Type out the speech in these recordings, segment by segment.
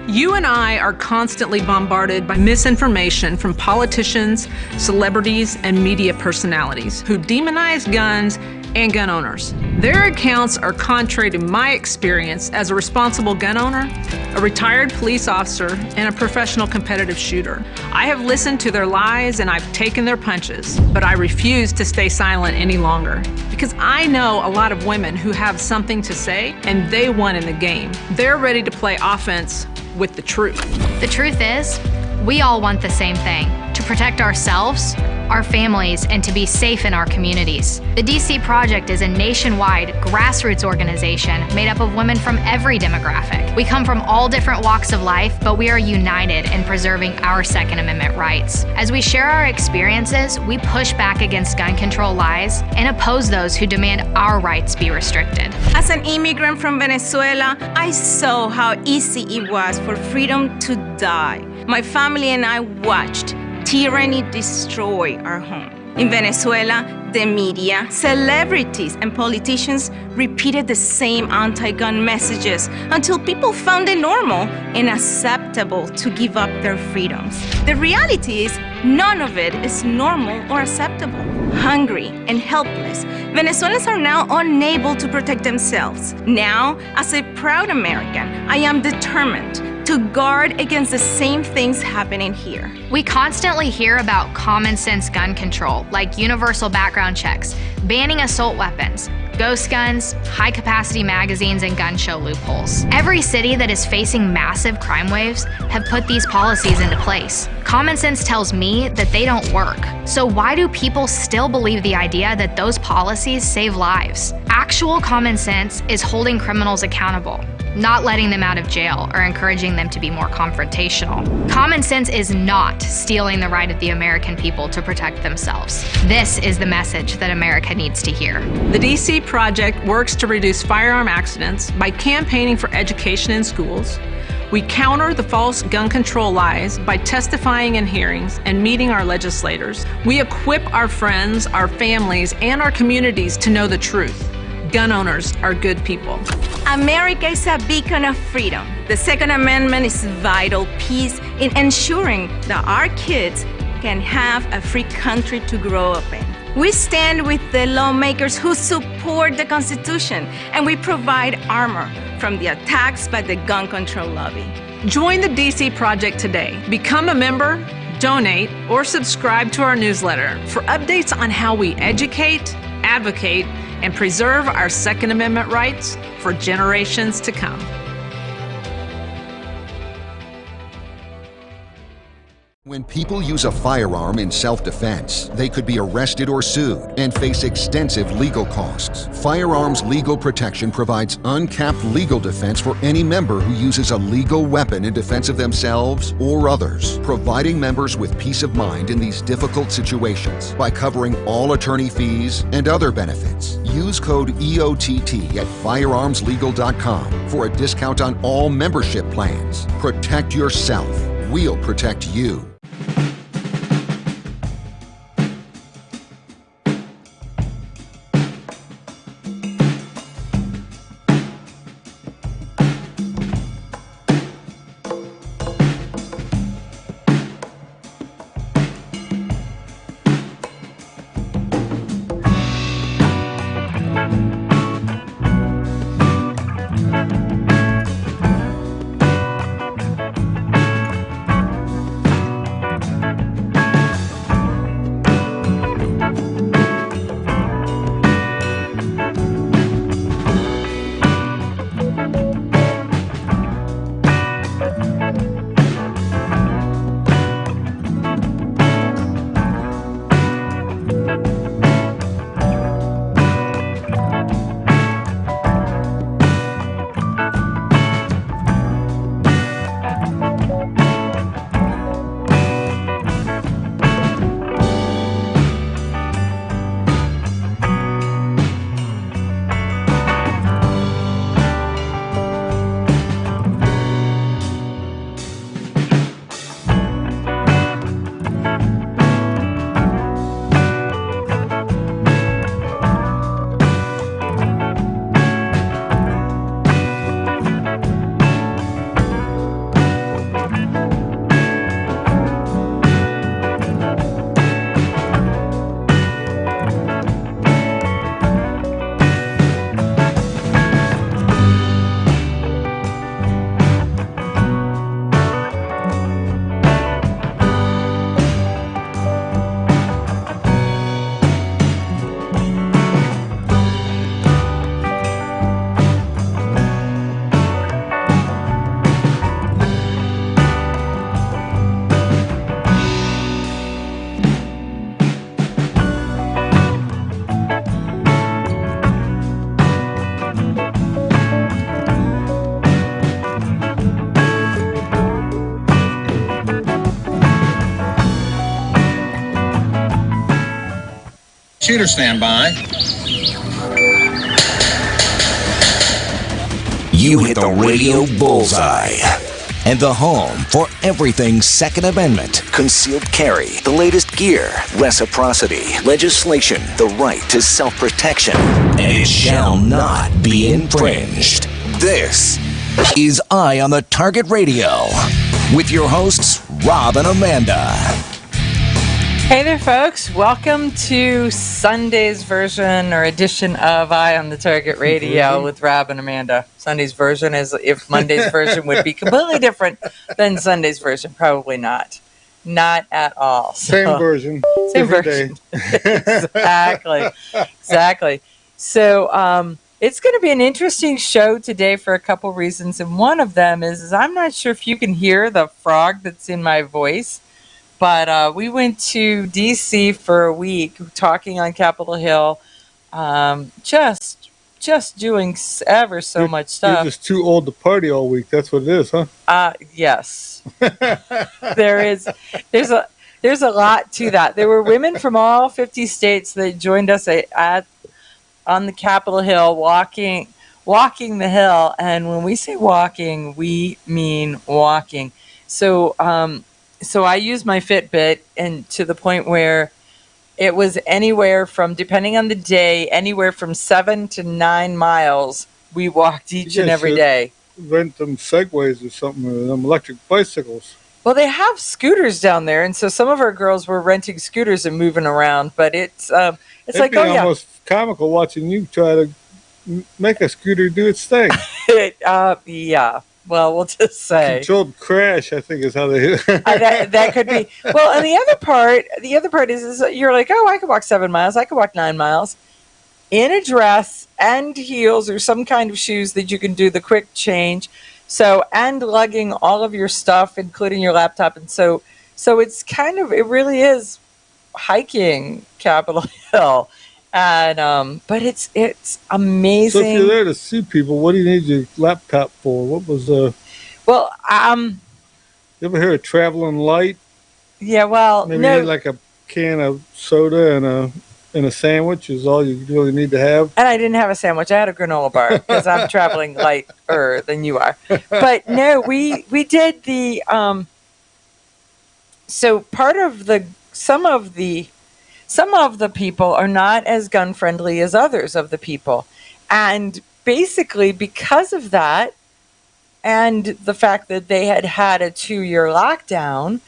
You and I are constantly bombarded by misinformation from politicians, celebrities, and media personalities who demonize guns and gun owners. Their accounts are contrary to my experience as a responsible gun owner, a retired police officer, and a professional competitive shooter. I have listened to their lies and I've taken their punches, but I refuse to stay silent any longer because I know a lot of women who have something to say and they won in the game. They're ready to play offense with the truth. The truth is, we all want the same thing: to protect ourselves, our families, and to be safe in our communities. The DC Project is a nationwide grassroots organization made up of women from every demographic. We come from all different walks of life, but we are united in preserving our Second Amendment rights. As we share our experiences, we push back against gun control lies and oppose those who demand our rights be restricted. As an immigrant from Venezuela, I saw how easy it was for freedom to die. My family and I watched tyranny destroy our home. In Venezuela, the media, celebrities, and politicians repeated the same anti-gun messages until people found it normal and acceptable to give up their freedoms. The reality is, none of it is normal or acceptable. Hungry and helpless, Venezuelans are now unable to protect themselves. Now, as a proud American, I am determined to guard against the same things happening here. We constantly hear about common sense gun control, like universal background checks, banning assault weapons, ghost guns, high-capacity magazines, and gun show loopholes. Every city that is facing massive crime waves have put these policies into place. Common sense tells me that they don't work. So why do people still believe the idea that those policies save lives? Actual common sense is holding criminals accountable, not letting them out of jail or encouraging them to be more confrontational. Common sense is not stealing the right of the American people to protect themselves. This is the message that America needs to hear. The DC Project works to reduce firearm accidents by campaigning for education in schools. We counter the false gun control lies by testifying in hearings and meeting our legislators. We equip our friends, our families, and our communities to know the truth. Gun owners are good people. America is a beacon of freedom. The Second Amendment is a vital piece in ensuring that our kids can have a free country to grow up in. We stand with the lawmakers who support the Constitution, and we provide armor from the attacks by the gun control lobby. Join the DC Project today. Become a member, donate, or subscribe to our newsletter for updates on how we educate, advocate, and preserve our Second Amendment rights for generations to come. When people use a firearm in self-defense, they could be arrested or sued and face extensive legal costs. Firearms Legal Protection provides uncapped legal defense for any member who uses a legal weapon in defense of themselves or others, providing members with peace of mind in these difficult situations by covering all attorney fees and other benefits. Use code EOTT at firearmslegal.com for a discount on all membership plans. Protect yourself. We'll protect you. Shooter standby. You hit the radio bullseye. And the home for everything Second Amendment, concealed carry, the latest gear, reciprocity, legislation, the right to self-protection, and it shall not be infringed. This is Eye on the Target Radio with your hosts, Rob and Amanda. Hey there, folks. Welcome to Sunday's version or edition of Eye on the Target Radio with Rob and Amanda. Sunday's version is if Monday's version would be completely different than Sunday's version. Probably not. Not at all. Same version. Same version. Exactly. So it's going to be an interesting show today for a couple reasons. And one of them is I'm not sure if you can hear the frog that's in my voice. But we went to D.C. for a week, talking on Capitol Hill, just doing ever so much stuff. You're just too old to party all week. That's what it is, huh? Yes. There's a lot to that. There were women from all 50 states that joined us on the Capitol Hill, walking the hill. And when we say walking, we mean walking. So I use my Fitbit, and to the point where it was anywhere from, depending on the day, anywhere from 7 to 9 miles we walked each and every day. Rent them Segways or something, or them electric bicycles. Well, they have scooters down there, and so some of our girls were renting scooters and moving around. But it's like, oh yeah, almost comical watching you try to make a scooter do its thing. Yeah. Well, we'll just say controlled crash, I think, is how they. that could be. Well, and the other part is you're like, oh, I could walk 7 miles, I could walk 9 miles, in a dress and heels or some kind of shoes that you can do the quick change. So, and lugging all of your stuff, including your laptop, and so it's it really is hiking Capitol Hill. And but it's amazing. So if you're there to see people, what do you need your laptop for? What was well, you ever hear of traveling light? Yeah, well, maybe no. you need like a can of soda and a sandwich is all you really need to have. And I didn't have a sandwich. I had a granola bar because I'm traveling lighter than you are. But no, we did the so part of some of the people are not as gun friendly as others of the people. And basically because of that and the fact that they had a 2-year lockdown,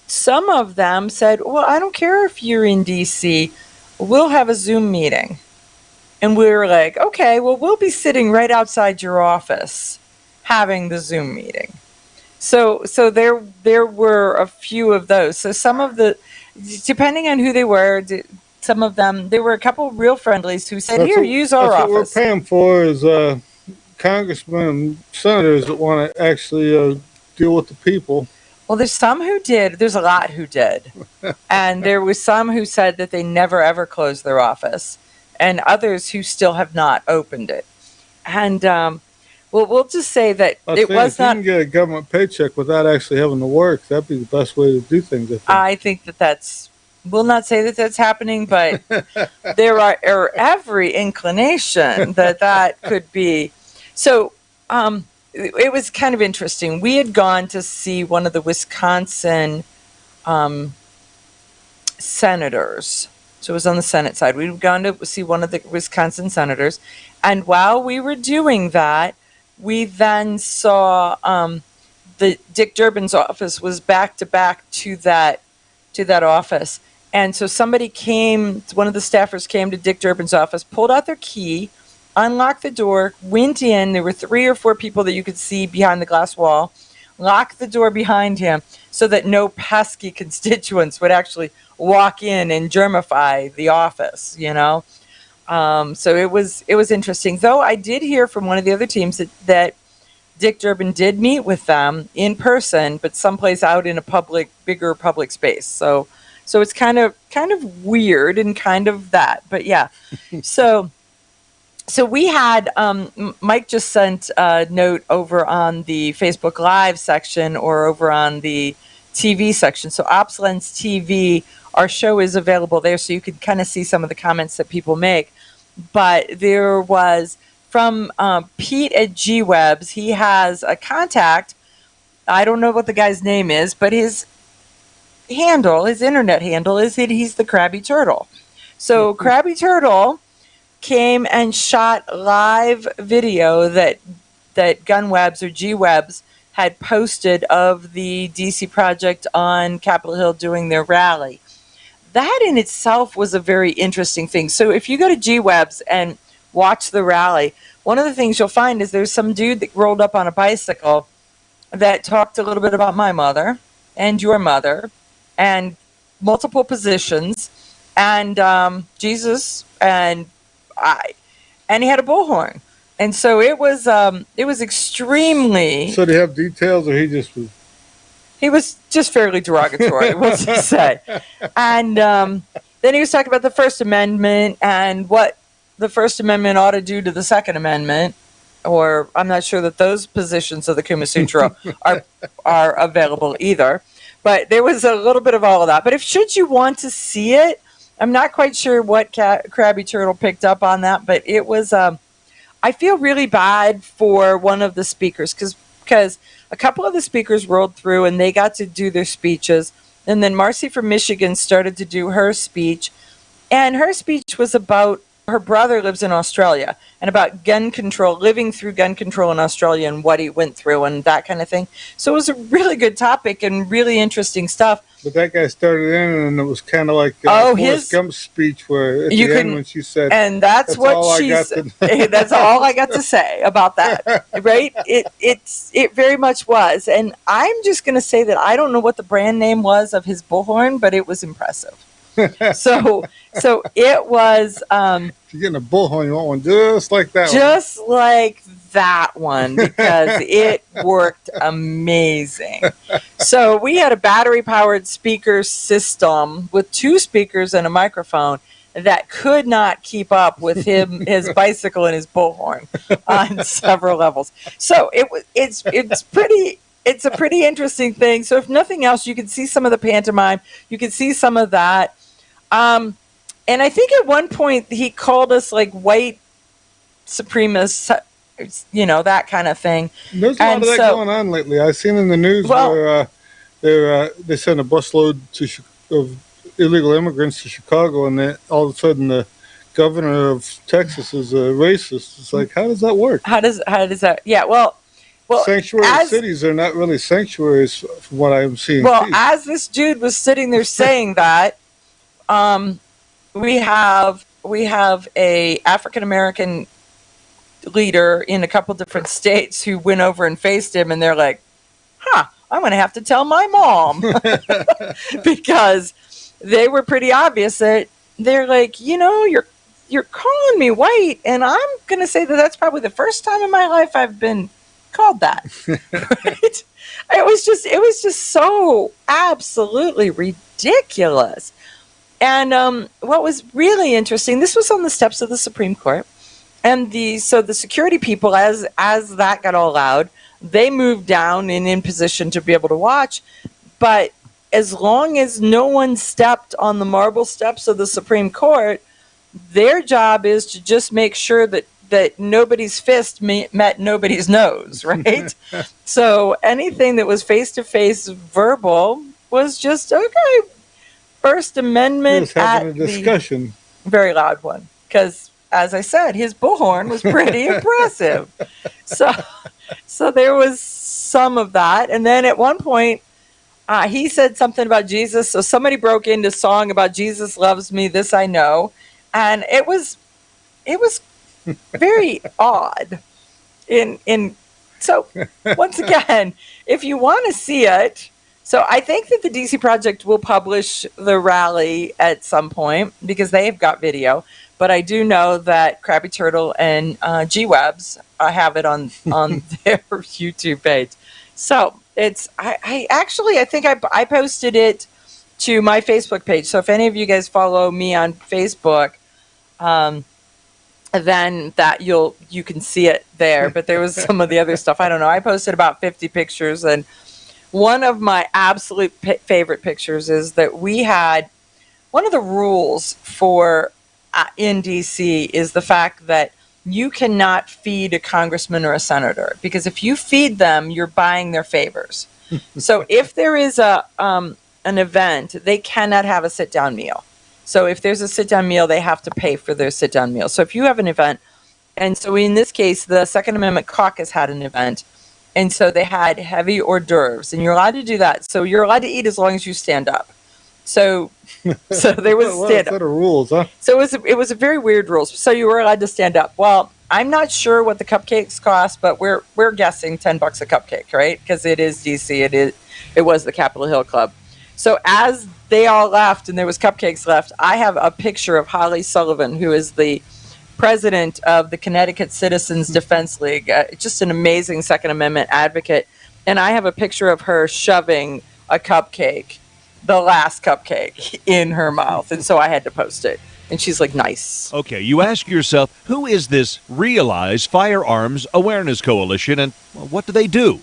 some of them said, well, I don't care if you're in DC, we'll have a Zoom meeting. And we were like, okay, well, we'll be sitting right outside your office having the Zoom meeting. So there were a few of those. So some of the, depending on who they were, some of them, there were a couple of real friendlies who said, use our office. What we're paying for is congressmen and senators that want to actually deal with the people. Well, there's some who did. There's a lot who did. And there was some who said that they never, ever closed their office. And others who still have not opened it. And well, we'll just say that it was not. If you can get a government paycheck without actually having to work, that'd be the best way to do things. I think that's. We'll not say that that's happening, but there are every inclination that could be. So it was kind of interesting. We had gone to see one of the Wisconsin senators. So it was on the Senate side. We'd gone to see one of the Wisconsin senators. And while we were doing that, we then saw the Dick Durbin's office was back to back to that office. And so somebody came, one of the staffers came to Dick Durbin's office, pulled out their key, unlocked the door, went in. There were 3 or 4 people that you could see behind the glass wall, locked the door behind him so that no pesky constituents would actually walk in and germify the office, you know. So it was interesting. Though I did hear from one of the other teams that Dick Durbin did meet with them in person, but someplace out in a bigger public space. So it's kind of weird and kind of that, but yeah. So we had Mike just sent a note over on the Facebook Live section or over on the TV section. So OpsLens TV our show is available there, so you can kind of see some of the comments that people make. But there was from Pete at G-Webs. He has a contact. I don't know what the guy's name is, but his internet handle is that he's the Krabby Turtle. So Krabby Turtle came and shot live video that GunWebs or G-Webs had posted of the DC Project on Capitol Hill doing their rally. That in itself was a very interesting thing. So if you go to G-Webs and watch the rally, one of the things you'll find is there's some dude that rolled up on a bicycle that talked a little bit about my mother and your mother and multiple positions and Jesus and I, and he had a bullhorn. And so it was extremely. So they have details, or he just was. He was just fairly derogatory, we'll just say. And then he was talking about the First Amendment and what the First Amendment ought to do to the Second Amendment. Or I'm not sure that those positions of the Kama Sutra are available either. But there was a little bit of all of that. But should you want to see it, I'm not quite sure what Krabby Turtle picked up on that, but it was. I feel really bad for one of the speakers because a couple of the speakers rolled through and they got to do their speeches. And then Marcy from Michigan started to do her speech. And her speech was about her brother lives in Australia and about gun control, living through gun control in Australia and what he went through and that kind of thing. So it was a really good topic and really interesting stuff. But that guy started in, and it was kind of like Forrest Gump's speech, where at the end when she said, and that's what she said. That's all I got to say about that, right? It very much was, and I'm just going to say that I don't know what the brand name was of his bullhorn, but it was impressive. So it was. If you're getting a bullhorn, you want one just like that. Just like that one, because it worked amazing. So we had a battery-powered speaker system with 2 speakers and a microphone that could not keep up with his bicycle and his bullhorn on several levels. So it's a pretty interesting thing. So if nothing else, you can see some of the pantomime. You can see some of that. And I think at one point he called us like white supremacists, that kind of thing. There's a lot of that going on lately. I've seen in the news where they sent a busload of illegal immigrants to Chicago, and then all of a sudden the governor of Texas is a racist. It's like, how does that work? How does that? Yeah, well, sanctuary cities are not really sanctuaries from what I'm seeing. Well, as this dude was sitting there saying that, we have a African American leader in a couple different states who went over and faced him, and they're like, I'm going to have to tell my mom. Because they were pretty obvious that they're like, you're calling me white, and I'm going to say that that's probably the first time in my life I've been called that. Right? It was just so absolutely ridiculous. And what was really interesting, this was on the steps of the Supreme Court, and the security people, as that got all loud, they moved down and in position to be able to watch. But as long as no one stepped on the marble steps of the Supreme Court, their job is to just make sure that nobody's fist met nobody's nose, right? So anything that was face-to-face verbal was just, okay, First Amendment having a discussion. Very loud one, because as I said, his bullhorn was pretty impressive. So there was some of that, and then at one point he said something about Jesus. So somebody broke into song about Jesus loves me, this I know, and it was very odd. So once again, if you want to see it. So I think that the DC Project will publish the rally at some point because they've got video. But I do know that Krabby Turtle and G-Webs have it on their YouTube page. So I think I posted it to my Facebook page. So if any of you guys follow me on Facebook, then you can see it there. But there was some of the other stuff. I don't know. I posted about 50 pictures, and one of my absolute favorite pictures is that we had one of the rules for in DC is the fact that you cannot feed a congressman or a senator, because if you feed them, you're buying their favors. So if there is an event, they cannot have a sit-down meal. So if there's a sit-down meal, they have to pay for their sit-down meal. So if you have an event, and so in this case, the Second Amendment Caucus had an event, and so they had heavy hors d'oeuvres, and you're allowed to do that. So you're allowed to eat as long as you stand up. So there was stand up. What are rules, huh? So it was a very weird rules. So you were allowed to stand up. Well, I'm not sure what the cupcakes cost, but we're guessing $10 a cupcake, right? Because it is DC. It was the Capitol Hill Club. So as they all left and there was cupcakes left, I have a picture of Holly Sullivan, who is the president of the Connecticut Citizens Defense League, just an amazing Second Amendment advocate. And I have a picture of her shoving a cupcake, the last cupcake, in her mouth. And so I had to post it. And she's like, nice. Okay, you ask yourself, who is this Realize Firearms Awareness Coalition, and what do they do?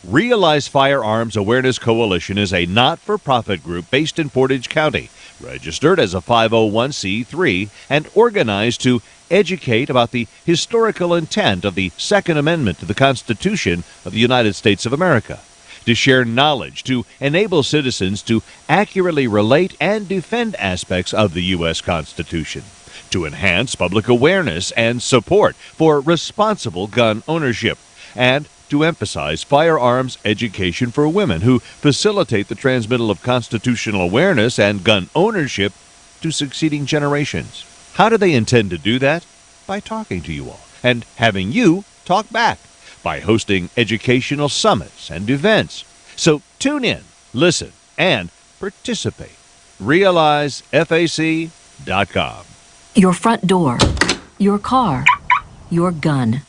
Realize Firearms Awareness Coalition is a not-for-profit group based in Portage County, registered as a 501c3, and organized to educate about the historical intent of the Second Amendment to the Constitution of the United States of America, to share knowledge, to enable citizens to accurately relate and defend aspects of the U.S. Constitution, to enhance public awareness and support for responsible gun ownership, and to emphasize firearms education for women who facilitate the transmittal of constitutional awareness and gun ownership to succeeding generations. How do they intend to do that? By talking to you all and having you talk back, by hosting educational summits and events. So tune in, listen, and participate. RealizeFAC.com. Your front door, your car, your gun.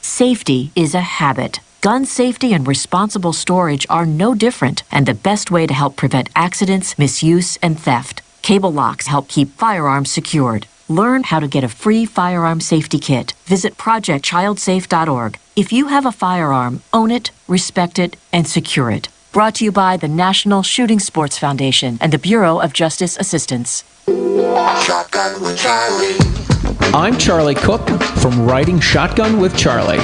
Safety is a habit. Gun safety and responsible storage are no different, and the best way to help prevent accidents, misuse, and theft. Cable locks help keep firearms secured. Learn how to get a free firearm safety kit. Visit projectchildsafe.org. If you have a firearm, own it, respect it, and secure it. Brought to you by the National Shooting Sports Foundation and the Bureau of Justice Assistance. Shotgun with Charlie. I'm Charlie Cook from Riding Shotgun with Charlie.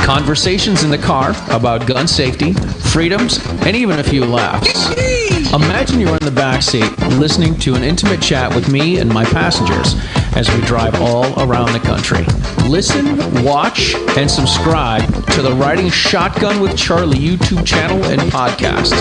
Conversations in the car about gun safety, freedoms, and even a few laughs. Imagine you're in the back seat listening to an intimate chat with me and my passengers as we drive all around the country. Listen, watch, and subscribe to the Riding Shotgun with Charlie YouTube channel and podcast.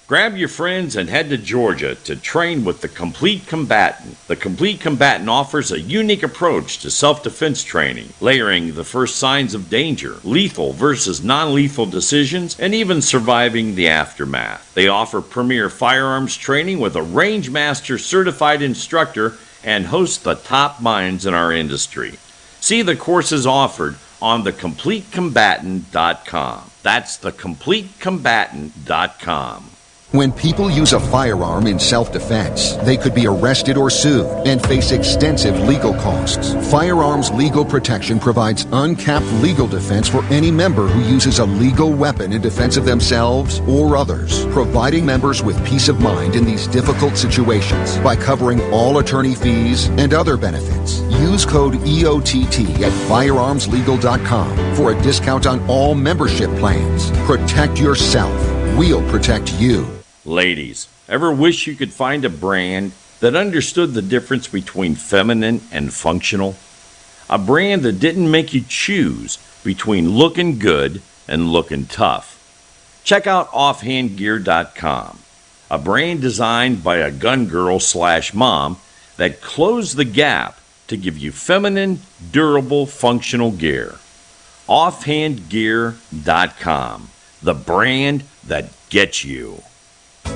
Grab your friends and head to Georgia to train with the Complete Combatant. The Complete Combatant offers a unique approach to self-defense training, layering the first signs of danger, lethal versus non-lethal decisions, and even surviving the aftermath. They offer premier firearms training with a range master certified instructor and host the top minds in our industry. See the courses offered on thecompletecombatant.com. That's thecompletecombatant.com. When people use a firearm in self-defense, they could be arrested or sued and face extensive legal costs. Firearms Legal Protection provides uncapped legal defense for any member who uses a legal weapon in defense of themselves or others, providing members with peace of mind in these difficult situations by covering all attorney fees and other benefits. Use code EOTT at firearmslegal.com for a discount on all membership plans. Protect yourself. We'll protect you. Ladies, ever wish you could find a brand that understood the difference between feminine and functional? A brand that didn't make you choose between looking good and looking tough. Check out offhandgear.com, a brand designed by a gun girl / mom that closed the gap to give you feminine, durable, functional gear. Offhandgear.com, the brand that gets you.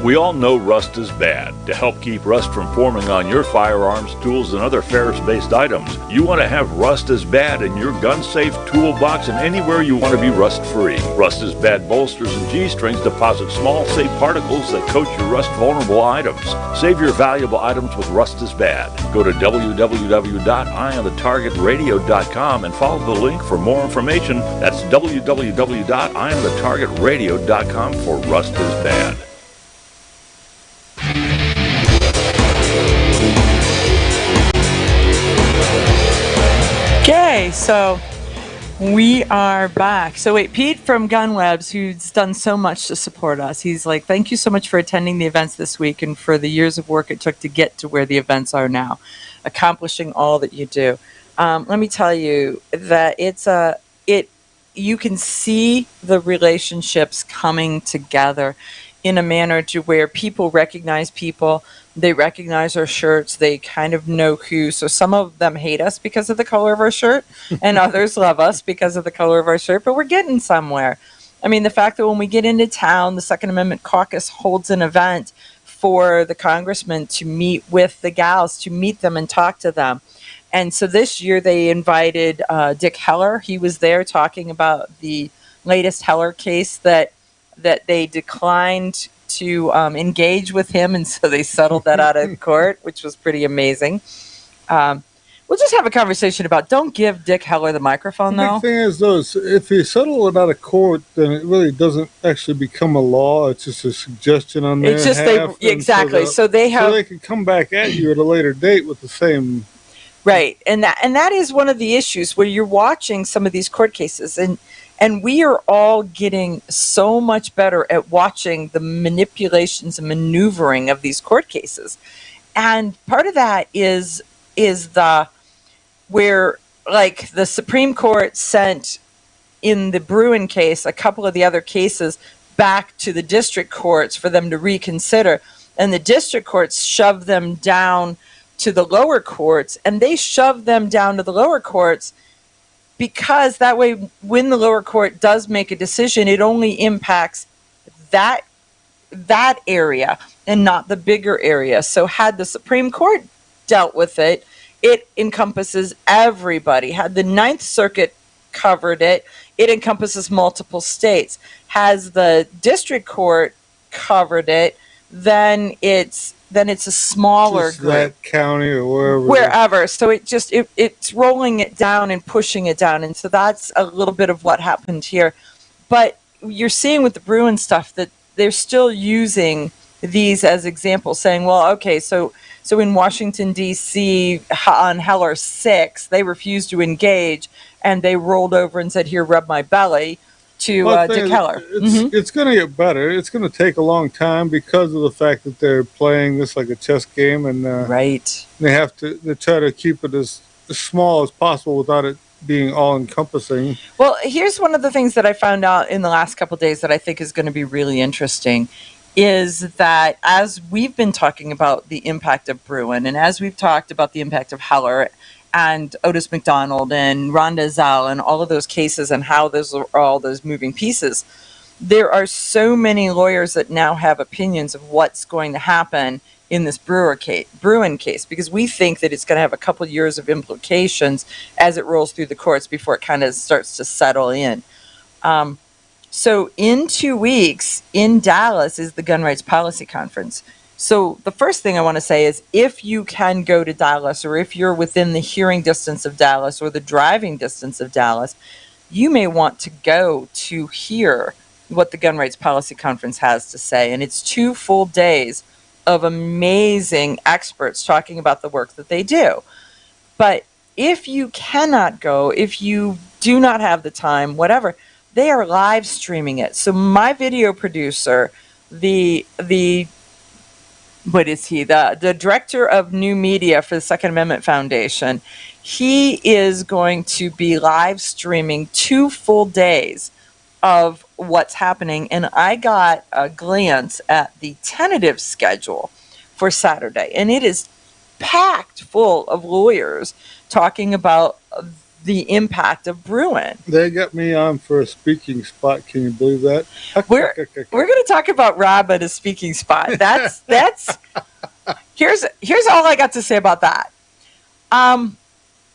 We all know rust is bad. To help keep rust from forming on your firearms, tools, and other ferrous-based items, you want to have Rust is Bad in your gun-safe toolbox and anywhere you want to be rust-free. Rust is Bad bolsters and G-strings deposit small, safe particles that coat your rust-vulnerable items. Save your valuable items with Rust is Bad. Go to www.eyeonthetargetradio.com and follow the link for more information. That's www.eyeonthetargetradio.com for Rust is Bad. Okay, so we are back. So wait, Pete from GunWebs, who's done so much to support us, he's like, thank you so much for attending the events this week and for the years of work it took to get to where the events are now, accomplishing all that you do. Let me tell you that you can see the relationships coming together in a manner to where people recognize people. They recognize our shirts. They kind of know who. So some of them hate us because of the color of our shirt, and others love us because of the color of our shirt. But we're getting somewhere. I mean, the fact that when we get into town, the Second Amendment Caucus holds an event for the congressmen to meet with the gals, to meet them and talk to them. And so this year they invited Dick Heller. He was there talking about the latest Heller case that they declined to engage with him, and so they settled that out of court, which was pretty amazing. We'll just have a conversation about, don't give Dick Heller the microphone, though. The thing is, though, if you settle it out of court, then it really doesn't actually become a law. It's just a suggestion on their It's just behalf, exactly. So they can come back at you at a later date with the same. Right, and that is one of the issues where you're watching some of these court cases, and we are all getting so much better at watching the manipulations and maneuvering of these court cases. And part of that is where, like, the Supreme Court sent in the Bruin case a couple of the other cases back to the district courts for them to reconsider. And the district courts shoved them down to the lower courts, and they shoved them down to the lower courts because that way, when the lower court does make a decision, it only impacts that area and not the bigger area. So had the Supreme Court dealt with it, it encompasses everybody. Had the Ninth Circuit covered it, it encompasses multiple states. Has the district court covered it, then it's a smaller Just group. that county or Wherever. So it's rolling it down and pushing it down. And so that's a little bit of what happened here. But you're seeing with the Bruin stuff that they're still using these as examples, saying, well, okay, so in Washington, D.C., on Heller 6, they refused to engage, and they rolled over and said, here, rub my belly, to Dick Heller. It's going to get better. It's going to take a long time because of the fact that they're playing this like a chess game, and right. They try to keep it as small as possible without it being all encompassing. Well, here's one of the things that I found out in the last couple of days that I think is going to be really interesting, is that as we've been talking about the impact of Bruin, and as we've talked about the impact of Heller and Otis McDonald and Rhonda Zell and all of those cases and how those are all those moving pieces, there are so many lawyers that now have opinions of what's going to happen in this Bruin case, because we think that it's going to have a couple years of implications as it rolls through the courts before it kind of starts to settle in. So in 2 weeks in Dallas is the Gun Rights Policy Conference. So the first thing I want to say is, if you can go to Dallas, or if you're within the hearing distance of Dallas or the driving distance of Dallas, you may want to go to hear what the Gun Rights Policy Conference has to say. And it's 2 full days of amazing experts talking about the work that they do. But if you cannot go, if you do not have the time, whatever, they are live streaming it. So my video producer, the director of new media for the Second Amendment Foundation, he is going to be live streaming 2 full days of what's happening. And I got a glance at the tentative schedule for Saturday, and it is packed full of lawyers talking about the impact of Bruin. They got me on for a speaking spot. Can you believe that? We're going to talk about Rob at a speaking spot. That's here's all I got to say about that.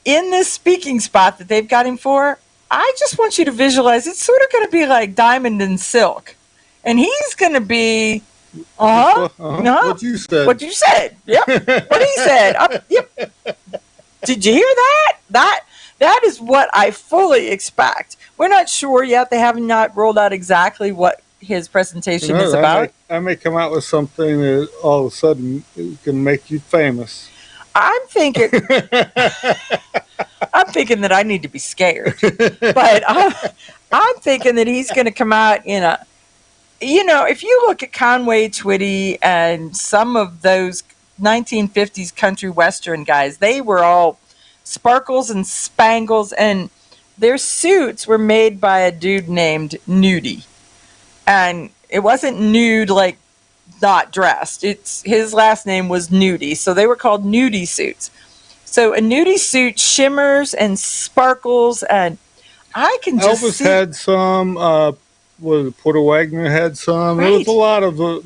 In this speaking spot that they've got him for, I just want you to visualize it's sort of going to be like Diamond and Silk, and he's going to be what you said. What you said. Yep. What he said. Yep. Did you hear that? That is what I fully expect. We're not sure yet. They have not rolled out exactly what his presentation is about. I may come out with something that all of a sudden can make you famous. I'm thinking that I need to be scared. But I'm thinking that he's going to come out in a, if you look at Conway Twitty and some of those 1950s country western guys, they were all sparkles and spangles, and their suits were made by a dude named Nudie. And it wasn't nude like not dressed. His last name was Nudie, so they were called Nudie suits. So a Nudie suit shimmers and sparkles, and I can just Elvis had some. Porter Wagner had some. Right. There was a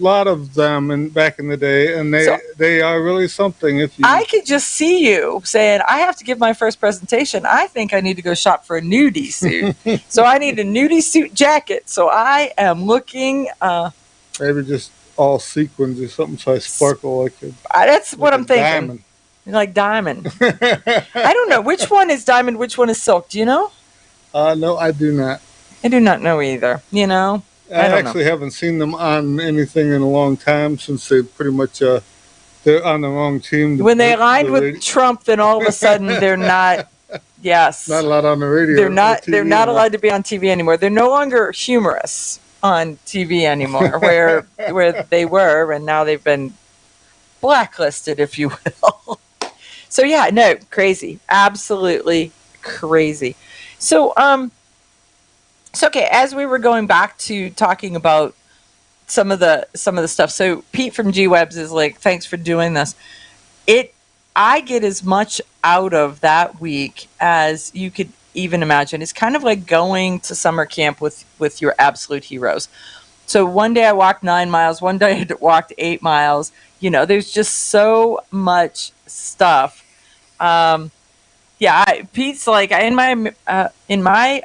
lot of them back in the day, and they are really something. I could just see you saying, "I have to give my first presentation. I think I need to go shop for a Nudie suit. So I need a Nudie suit jacket. So I am looking." Maybe just all sequins or something, so I sparkle like a. That's what I'm thinking. Diamond. Like diamond. I don't know which one is diamond, which one is silk. Do you know? No, I do not. I do not know either. I actually haven't seen them on anything in a long time, since they pretty much they're on the wrong team. When they aligned with Trump, then all of a sudden they're not. Yes, not allowed on the radio. They're not. They're not allowed to be on TV anymore. They're no longer humorous on TV anymore, where they were, and now they've been blacklisted, if you will. So yeah, no, crazy, absolutely crazy. So okay, as we were going back to talking about some of the stuff. So Pete from G-Webs is like, thanks for doing this. I get as much out of that week as you could even imagine. It's kind of like going to summer camp with your absolute heroes. So one day I walked 9 miles, one day I walked 8 miles. There's just so much stuff. Pete's like, in my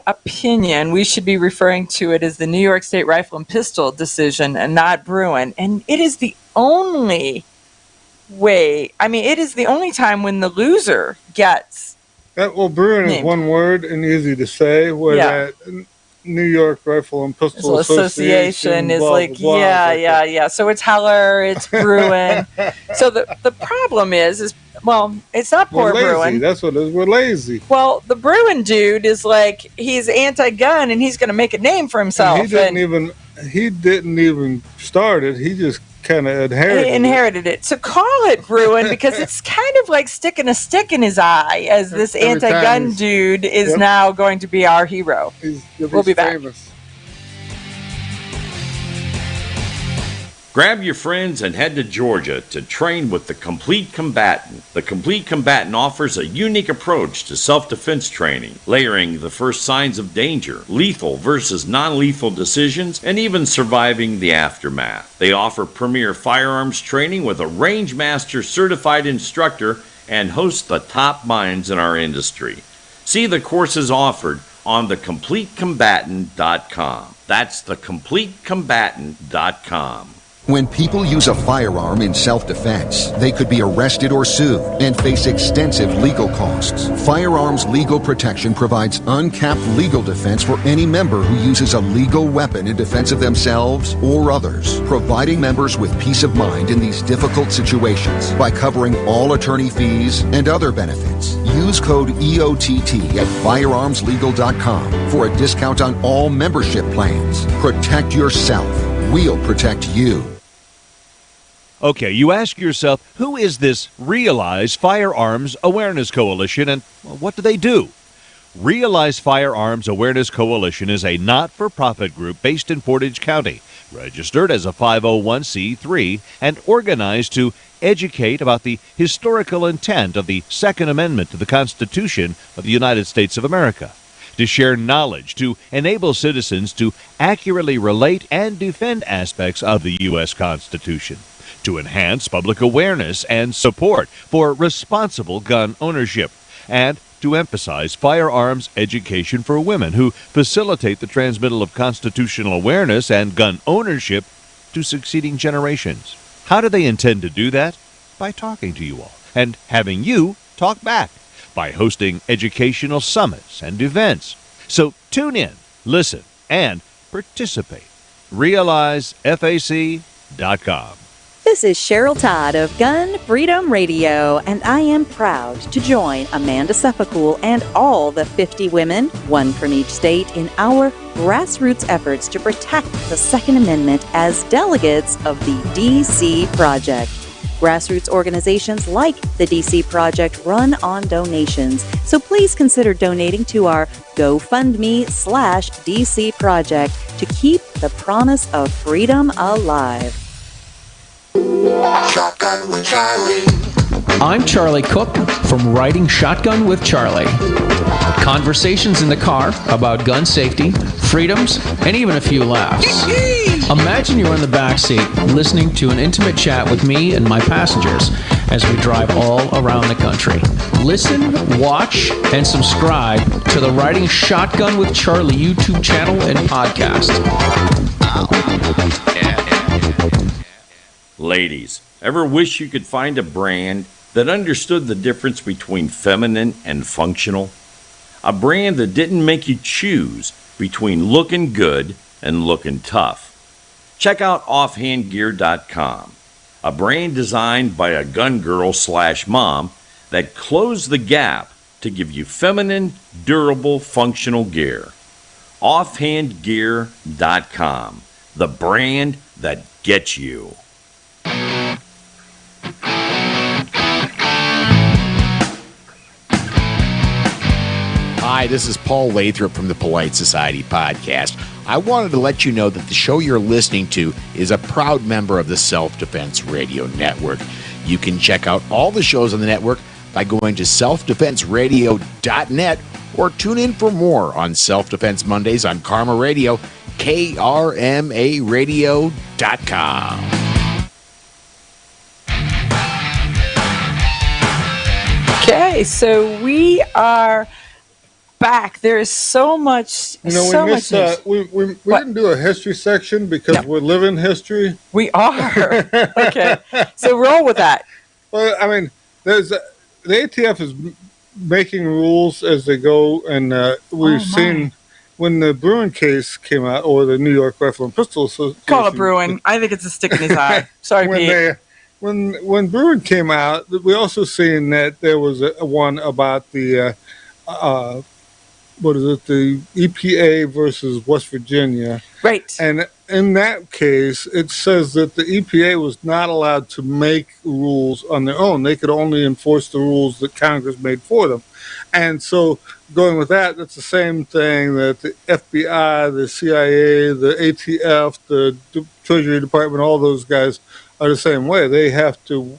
opinion, we should be referring to it as the New York State Rifle and Pistol decision and not Bruin. And it is the only way. I mean, it is the only time when the loser gets. Bruin named. is one word and easy to say. Where that New York Rifle and Pistol Association is blah, like, blah, blah, yeah. So it's Heller, it's Bruin. So the problem is it's not poor Bruin. That's what it is. We're lazy. Well, the Bruin dude is like, he's anti-gun and he's going to make a name for himself. He didn't even start it. He just kind of inherited it. So call it Bruin, because it's kind of like sticking a stick in his eye, as this anti-gun dude is now going to be our hero. We'll be back. Grab your friends and head to Georgia to train with the Complete Combatant. The Complete Combatant offers a unique approach to self-defense training, layering the first signs of danger, lethal versus non-lethal decisions, and even surviving the aftermath. They offer premier firearms training with a range master certified instructor and host the top minds in our industry. See the courses offered on thecompletecombatant.com. That's thecompletecombatant.com. When people use a firearm in self-defense, they could be arrested or sued and face extensive legal costs. Firearms Legal Protection provides uncapped legal defense for any member who uses a legal weapon in defense of themselves or others, providing members with peace of mind in these difficult situations by covering all attorney fees and other benefits. Use code EOTT at firearmslegal.com for a discount on all membership plans. Protect yourself. We'll protect you. Okay, you ask yourself, who is this Realize Firearms Awareness Coalition, and what do they do? Realize Firearms Awareness Coalition is a not-for-profit group based in Portage County, registered as a 501c3, and organized to educate about the historical intent of the Second Amendment to the Constitution of the United States of America, to share knowledge, to enable citizens to accurately relate and defend aspects of the U.S. Constitution, to enhance public awareness and support for responsible gun ownership, and to emphasize firearms education for women who facilitate the transmittal of constitutional awareness and gun ownership to succeeding generations. How do they intend to do that? By talking to you all and having you talk back, by hosting educational summits and events. So tune in, listen, and participate. RealizeFAC.com. This is Cheryl Todd of Gun Freedom Radio, and I am proud to join Amanda Suffolcool and all the 50 women, one from each state, in our grassroots efforts to protect the Second Amendment as delegates of the DC Project. Grassroots organizations like the DC Project run on donations, so please consider donating to our GoFundMe/DC Project to keep the promise of freedom alive. Shotgun with Charlie. I'm Charlie Cook from Riding Shotgun with Charlie. Conversations in the car about gun safety, freedoms, and even a few laughs. Imagine you're in the back seat listening to an intimate chat with me and my passengers as we drive all around the country. Listen, watch, and subscribe to the Riding Shotgun with Charlie YouTube channel and podcast. Ladies, ever wish you could find a brand that understood the difference between feminine and functional? A brand that didn't make you choose between looking good and looking tough. Check out offhandgear.com, a brand designed by a gun girl/mom that closed the gap to give you feminine, durable, functional gear. Offhandgear.com, the brand that gets you. Hi, this is Paul Lathrop from the Polite Society podcast. I wanted to let you know that the show you're listening to is a proud member of the Self-Defense Radio Network. You can check out all the shows on the network by going to selfdefenseradio.net or tune in for more on Self-Defense Mondays on Karma Radio, krmaradio.com. Okay, so we are back. There is so much. You know, we missed. We didn't do a history section because we're living history. We are. Okay, so roll with that. Well, I mean, the ATF is making rules as they go, and we've seen when the Bruin case came out, or the New York Rifle and Pistol Association. Call it Bruin. I think it's a stick in his eye. Sorry, Pete. When Bruin came out, we also seen that there was one about the the EPA versus West Virginia. Right. And in that case, it says that the EPA was not allowed to make rules on their own. They could only enforce the rules that Congress made for them. And so going with that, that's the same thing that the FBI, the CIA, the ATF, the Treasury Department, all those guys are the same way. They have to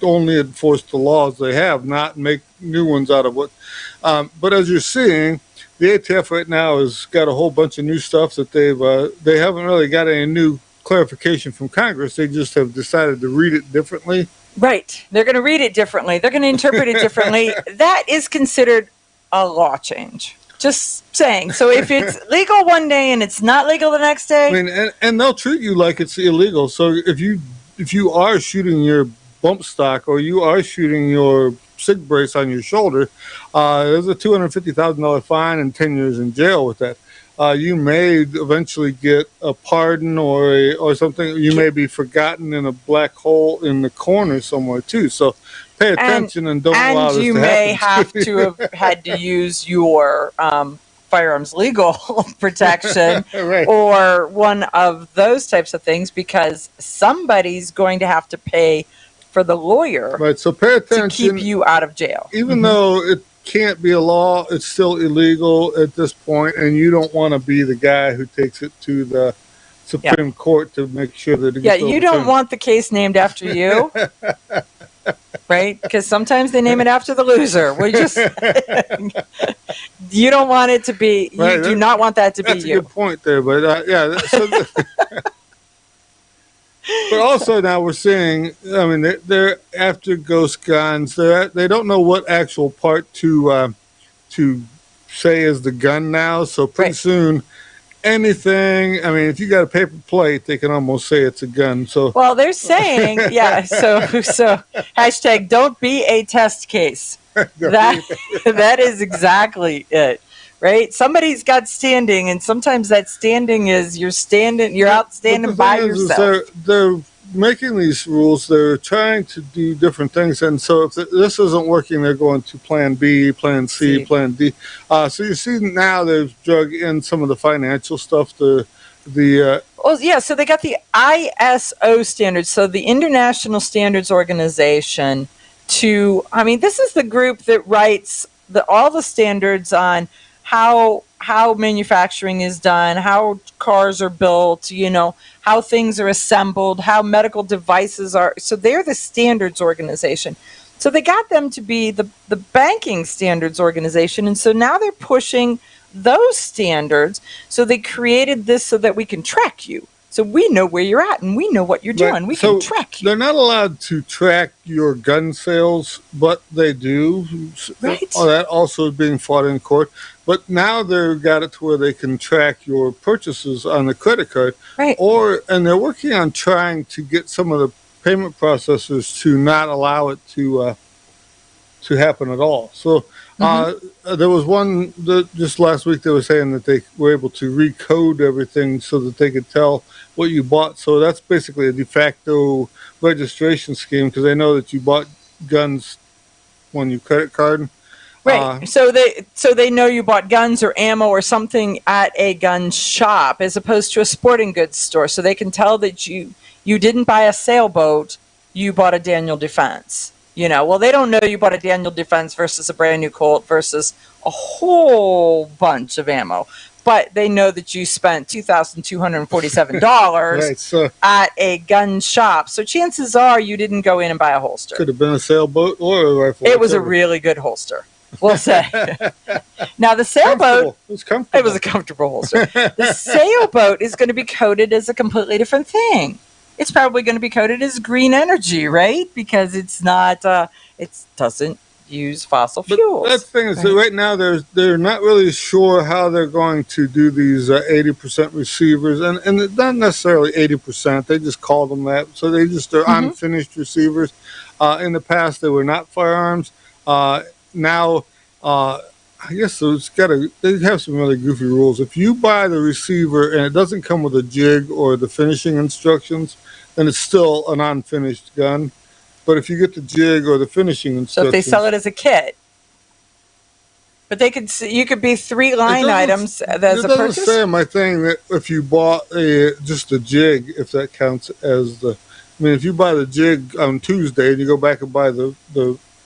only enforce the laws they have, not make new ones out of what. But as you're seeing, the ATF right now has got a whole bunch of new stuff that they haven't really got any new clarification from Congress. They just have decided to read it differently. Right. They're going to read it differently. They're going to interpret it differently. That is considered a law change. Just saying. So if it's legal one day and it's not legal the next day. I mean, and they'll treat you like it's illegal. So if you are shooting your bump stock or you are shooting your SIG brace on your shoulder, there's a $250,000 fine and 10 years in jail with that. You may eventually get a pardon or something. You may be forgotten in a black hole in the corner somewhere too. So pay attention and don't allow this to happen. And you may have to have had to use your firearms legal protection right. or one of those types of things because somebody's going to have to pay for the lawyer right, so pay attention, to keep you out of jail. Even though it can't be a law, it's still illegal at this point, and you don't want to be the guy who takes it to the Supreme Court to make sure that it Yeah, gets you don't overturned. want the case named after you, right? Because sometimes they name it after the loser. We just you don't want it to be. You Right, do not want that to be That's a you. good point there, but but also now we're seeing. I mean, they're after ghost guns. They don't know what actual part to say is the gun now. So pretty soon, anything. I mean, if you got a paper plate, they can almost say it's a gun. So Well, they're saying, yeah. So hashtag don't be a test case. That is exactly it, right? Somebody's got standing, and sometimes that standing is you're out standing by yourself. They're making these rules. They're trying to do different things, and so if this isn't working, they're going to Plan B, Plan C, Plan D. So you see now they've drug in some of the financial stuff. So they got the ISO standards, so the International Standards Organization. This is the group that writes all the standards on how manufacturing is done, how cars are built, how things are assembled, how medical devices are. So they're the standards organization. So they got them to be the banking standards organization. And so now they're pushing those standards. So they created this so that we can track you. So we know where you're at and we know what you're doing. We can track you. They're not allowed to track your gun sales, but they do. Right. That also is being fought in court. But now they've got it to where they can track your purchases on the credit card. Right. And they're working on trying to get some of the payment processors to not allow it to happen at all. So there was one just last week they were saying that they were able to recode everything so that they could tell what you bought. So that's basically a de facto registration scheme because they know that you bought guns on your credit card. Right. So they know you bought guns or ammo or something at a gun shop as opposed to a sporting goods store. So they can tell that you didn't buy a sailboat, you bought a Daniel Defense. Well, they don't know you bought a Daniel Defense versus a brand new Colt versus a whole bunch of ammo. But they know that you spent $2,247 at a gun shop. So chances are you didn't go in and buy a holster. Could have been a sailboat or a rifle. It was a really good holster, we'll say. Now, the sailboat, it was comfortable. It was a comfortable holster. The sailboat is going to be coded as a completely different thing. It's probably going to be coded as green energy, right? Because it's not, it doesn't use fossil fuels. That's the thing is that right now they're not really sure how they're going to do these 80% receivers, and it's not necessarily 80%. They just call them that, so they just are unfinished receivers. In the past, they were not firearms. Now, I guess they have some really goofy rules. If you buy the receiver and it doesn't come with a jig or the finishing instructions, then it's still an unfinished gun. But if you get the jig or the finishing instructions, so if they sell it as a kit, but you could be 3 line items as a purchase. It doesn't say in my thing that if you bought just a jig, if that counts as the. I mean, if you buy the jig on Tuesday and you go back and buy the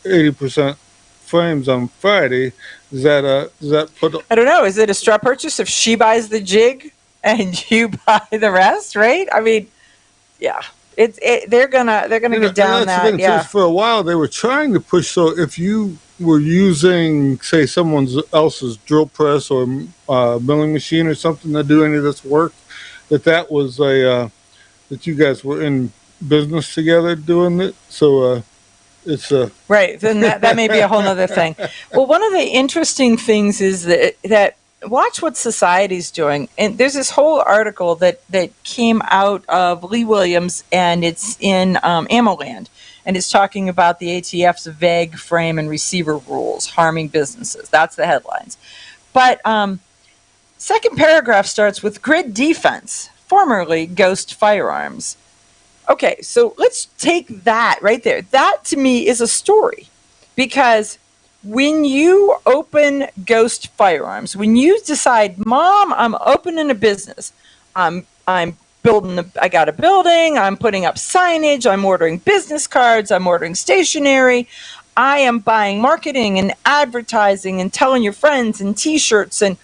80% frames on Friday, does that put? I don't know. Is it a straw purchase if she buys the jig and you buy the rest? Right? I mean, yeah. They're gonna get down that. Yeah. For a while, they were trying to push. So if you were using, say, someone else's drill press or milling machine or something to do any of this work, that was that you guys were in business together doing it. So it's right. Then that may be a whole other thing. Well, one of the interesting things is that watch what society's doing. And there's this whole article that came out of Lee Williams, and it's in AmmoLand. And it's talking about the ATF's vague frame and receiver rules harming businesses. That's the headlines. But second paragraph starts with Grid Defense, formerly Ghost Firearms. Okay, so let's take that right there. That, to me, is a story. Because when you open Ghost Firearms, when you decide, Mom, I'm opening a business, I'm building, I got a building, I'm putting up signage, I'm ordering business cards, I'm ordering stationery, I am buying marketing and advertising and telling your friends and t-shirts and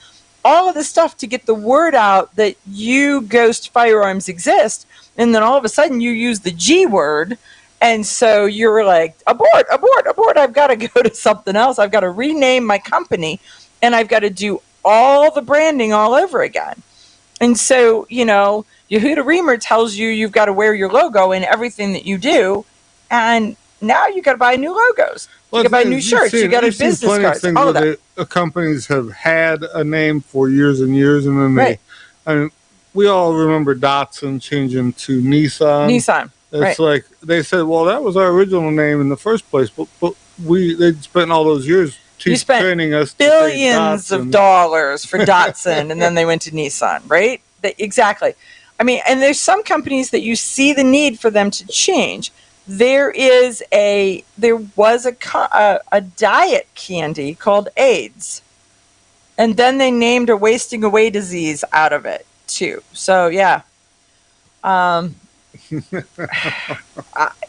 all of this stuff to get the word out that you ghost firearms exist. And then all of a sudden you use the G word. And so you're like, abort, abort, abort. I've got to go to something else. I've got to rename my company and I've got to do all the branding all over again. And so, Yehuda Reamer tells you you've got to wear your logo in everything that you do. And now you got to buy new logos. You got to buy new shirts. You got to business cards. All of that. Companies have had a name for years and years. And then we all remember Datsun changing to Nissan. It's like they said, well, that was our original name in the first place. But they spent all those years training us billions of dollars for Datsun, and then they went to Nissan, right? Exactly. I mean, and there's some companies that you see the need for them to change. There was a diet candy called AIDS, and then they named a wasting away disease out of it too. So yeah,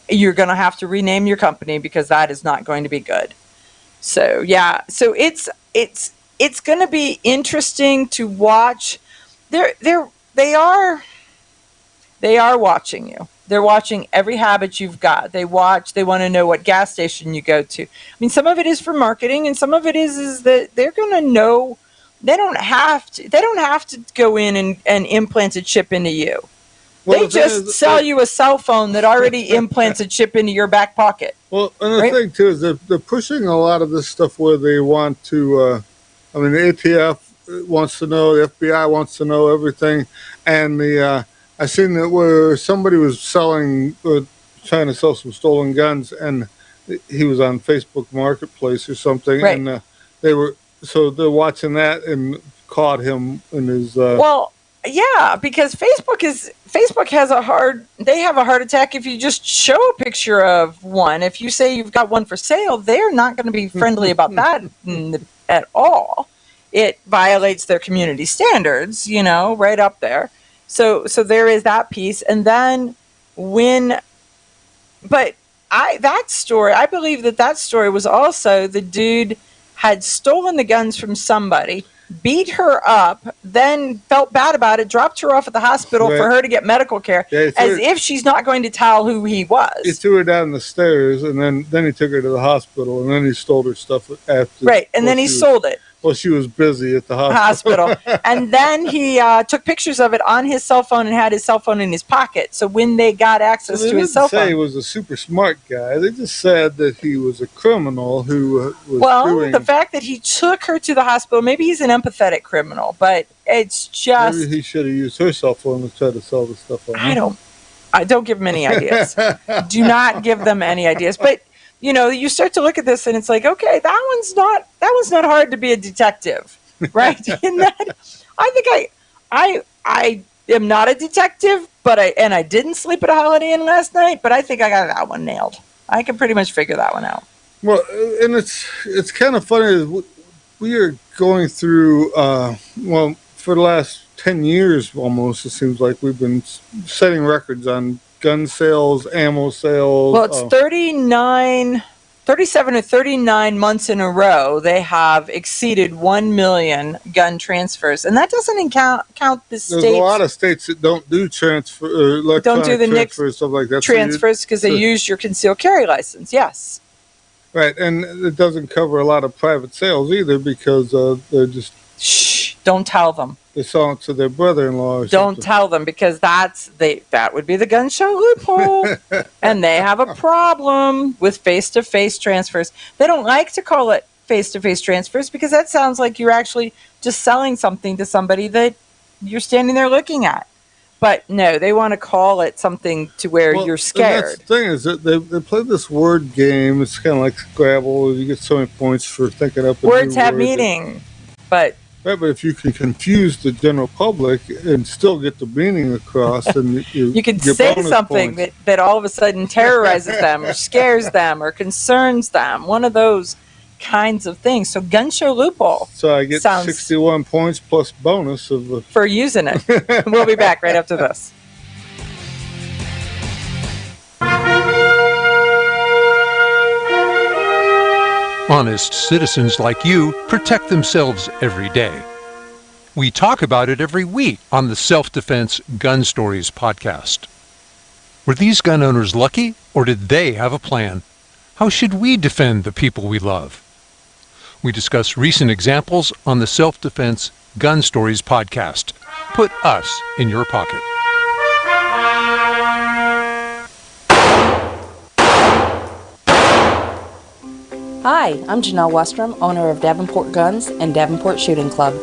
you're gonna have to rename your company because that is not going to be good. So yeah, so it's going to be interesting to watch. They are watching you. They're watching every habit you've got. They want to know what gas station you go to. I mean, some of it is for marketing, and some of it is that they're going to know. They don't have to go in and implant a chip into you. Well, they just sell you a cell phone that already implants a chip into your back pocket. Well, and the thing, too, is they're pushing a lot of this stuff where they want to, the ATF wants to know, the FBI wants to know everything. And I seen that where somebody was trying to sell some stolen guns, and he was on Facebook Marketplace or something. Right. And they're watching that and caught him in his... Well, yeah, because Facebook has a heart attack if you just show a picture of one. If you say you've got one for sale, they're not going to be friendly about that at all. It violates their community standards, right up there. So there is that piece. And then I believe that story was also the dude had stolen the guns from somebody, beat her up, then felt bad about it, dropped her off at the hospital for her to get medical care, as if she's not going to tell who he was. He threw her down the stairs, and then he took her to the hospital, and then he stole her stuff after. Right, and then he sold it. Well, she was busy at the hospital. And then he took pictures of it on his cell phone and had his cell phone in his pocket. So when they got access to his cell phone... They didn't say he was a super smart guy. They just said that he was a criminal who was the fact that he took her to the hospital, maybe he's an empathetic criminal, but it's just... Maybe he should have used her cell phone to try to sell the stuff on. I don't give them any ideas. Do not give them any ideas. But... you start to look at this and it's like, okay, that one's not hard to be a detective, right? And I think I am not a detective, but I didn't sleep at a Holiday Inn last night, but I think I got that one nailed. I can pretty much figure that one out. Well, and it's kind of funny. We are going through, for the last 10 years almost, it seems like we've been setting records on gun sales, ammo sales. Well, it's 37 or 39 months in a row they have exceeded 1 million gun transfers, and that doesn't count the states. There's a lot of states that don't do transfer, don't do the transfers, stuff like that. Transfers because they use your concealed carry license. Yes. Right, and it doesn't cover a lot of private sales either because they're just. Shh! Don't tell them. They sell it to their brother-in-law. Don't tell them because that would be the gun show loophole, and they have a problem with face-to-face transfers. They don't like to call it face-to-face transfers because that sounds like you're actually just selling something to somebody that you're standing there looking at. But no, they want to call it something to where you're scared. That's the thing is that they play this word game. It's kind of like Scrabble. You get so many points for thinking up. Words have meaning, but. Right, but if you can confuse the general public and still get the meaning across, and you can say something that all of a sudden terrorizes them or scares them or concerns them. One of those kinds of things. So gun show loophole. So I get 61 points plus bonus for using it. We'll be back right after this. Honest citizens like you protect themselves every day. We talk about it every week on the Self-Defense Gun Stories podcast. Were these gun owners lucky, or did they have a plan? How should we defend the people we love? We discuss recent examples on the Self-Defense Gun Stories podcast. Put us in your pocket. Hi, I'm Janelle Westrom, owner of Davenport Guns and Davenport Shooting Club.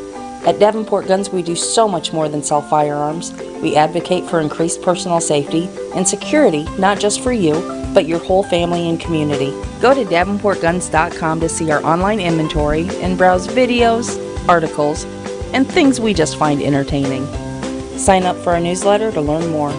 At Davenport Guns, we do so much more than sell firearms. We advocate for increased personal safety and security, not just for you, but your whole family and community. Go to davenportguns.com to see our online inventory and browse videos, articles, and things we just find entertaining. Sign up for our newsletter to learn more.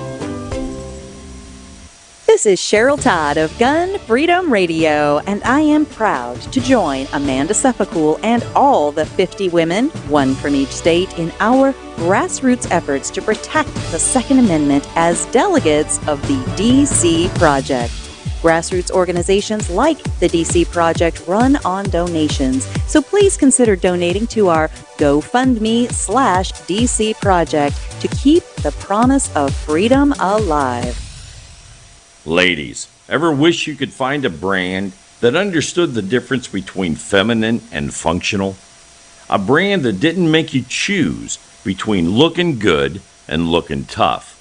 This is Cheryl Todd of Gun Freedom Radio, and I am proud to join Amanda Sefcool and all the 50 women, one from each state, in our grassroots efforts to protect the Second Amendment as delegates of the DC Project. Grassroots organizations like the DC Project run on donations, so please consider donating to our GoFundMe/DC Project to keep the promise of freedom alive. Ladies, ever wish you could find a brand that understood the difference between feminine and functional? A brand that didn't make you choose between looking good and looking tough.